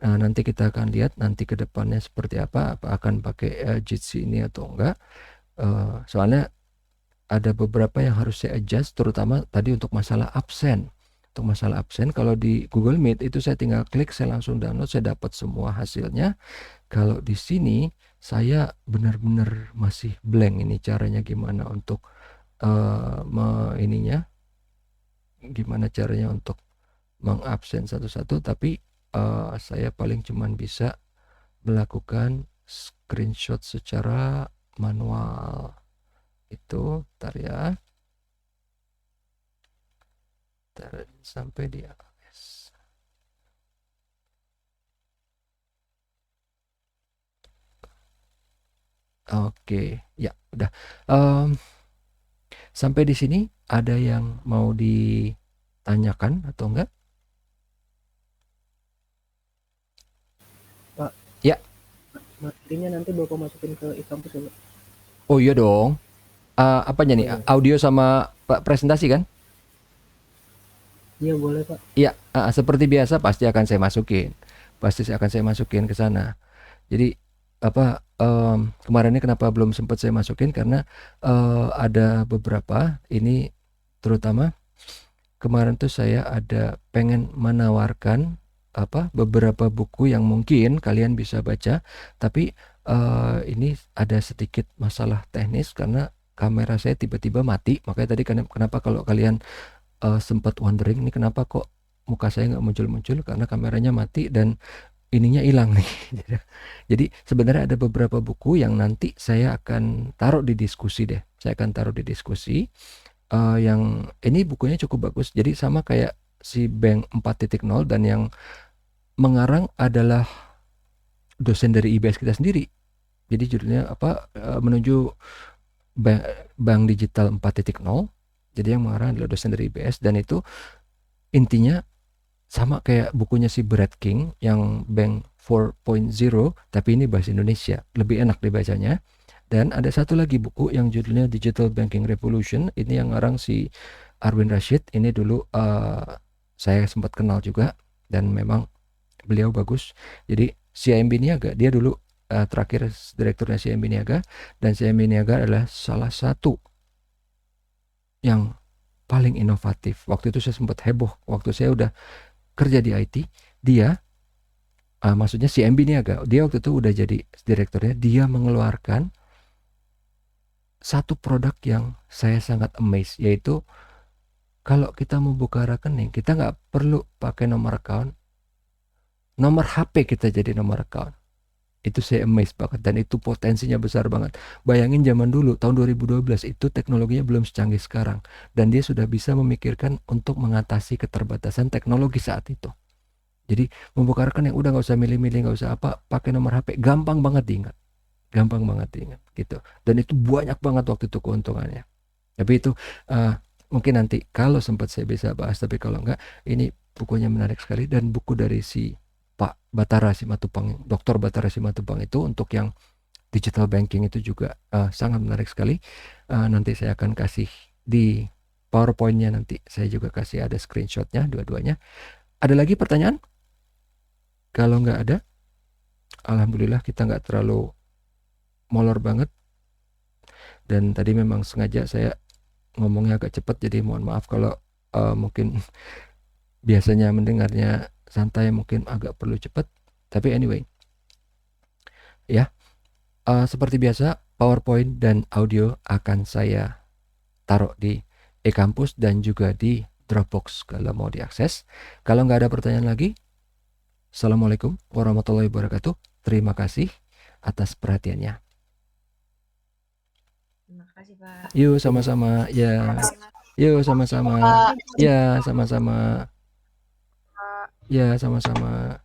Nanti kita akan lihat nanti ke depannya seperti apa akan pakai Jitsi ini atau enggak. Soalnya ada beberapa yang harus saya adjust, terutama tadi untuk masalah absen. Untuk masalah absen, kalau di Google Meet itu saya tinggal klik, saya langsung download, saya dapat semua hasilnya. Kalau di sini saya benar-benar masih blank ini caranya gimana untuk gimana caranya untuk mengabsen satu-satu, tapi saya paling cuman bisa melakukan screenshot secara manual. Itu ntar ya, sampai di AWS. Oke, ya udah. Sampai di sini ada yang mau ditanyakan atau enggak? Pak, Ya. materinya nanti Bapak masukin ke e-kampus ya, Pak? Oh iya dong. Apanya Oh nih? iya. Audio sama presentasi kan? Iya boleh, Pak. Iya, seperti biasa pasti akan saya masukin. Pasti akan saya masukin ke sana. Jadi kemarin ini kenapa belum sempat saya masukin karena ada beberapa ini, terutama kemarin tuh saya ada pengen menawarkan beberapa buku yang mungkin kalian bisa baca, tapi ini ada sedikit masalah teknis karena kamera saya tiba-tiba mati. Makanya tadi kenapa kalau kalian sempat wondering ini kenapa kok muka saya nggak muncul-muncul, karena kameranya mati dan ininya hilang nih. Jadi sebenarnya ada beberapa buku yang nanti saya akan taruh di diskusi deh. Saya akan taruh di diskusi. Yang ini bukunya cukup bagus. Jadi sama kayak si Bank 4.0, dan yang mengarang adalah dosen dari IBS kita sendiri. Jadi judulnya menuju Bank Digital 4.0. Jadi yang mengarang adalah dosen dari IBS, dan itu intinya sama kayak bukunya si Brad King yang Bank 4.0, tapi ini bahasa Indonesia, lebih enak dibacanya. Dan ada satu lagi buku yang judulnya Digital Banking Revolution, ini yang ngarang si Arwin Rashid. Ini dulu saya sempat kenal juga, dan memang beliau bagus. Jadi CIMB Niaga, dia dulu terakhir direkturnya CIMB Niaga, dan CIMB Niaga adalah salah satu yang paling inovatif. Waktu itu saya sempat heboh, waktu saya udah kerja di IT, dia maksudnya si MB Niaga, dia waktu itu udah jadi direkturnya, dia mengeluarkan satu produk yang saya sangat amazed, yaitu kalau kita mau buka rekening, kita nggak perlu pakai nomor account, nomor HP kita jadi nomor account. Itu saya amazed banget, dan itu potensinya besar banget. Bayangin zaman dulu, tahun 2012, itu teknologinya belum secanggih sekarang, dan dia sudah bisa memikirkan untuk mengatasi keterbatasan teknologi saat itu. Jadi membuka rekening udah nggak usah milih-milih, nggak usah pakai nomor HP, gampang banget diingat, gitu. Dan itu banyak banget waktu itu keuntungannya. Tapi itu mungkin nanti kalau sempat saya bisa bahas, tapi kalau enggak, ini bukunya menarik sekali, dan buku dari si Pak Batara Simatupang, Dr. Batara Simatupang itu untuk yang digital banking itu juga sangat menarik sekali. Nanti saya akan kasih di PowerPoint-nya, nanti saya juga kasih ada screenshot-nya dua-duanya. Ada lagi pertanyaan? Kalau nggak ada, alhamdulillah kita nggak terlalu molor banget. Dan tadi memang sengaja saya ngomongnya agak cepat, jadi mohon maaf kalau mungkin biasanya mendengarnya santai, mungkin agak perlu cepat. Tapi anyway, ya, seperti biasa PowerPoint dan audio akan saya taruh di e-kampus dan juga di Dropbox kalau mau diakses. Kalau nggak ada pertanyaan lagi, Assalamualaikum warahmatullahi wabarakatuh. Terima kasih atas perhatiannya. Terima kasih. Makasih, Pak. Yuk sama-sama. Ya. Yuk sama-sama. Ya, sama-sama. Ya, sama-sama.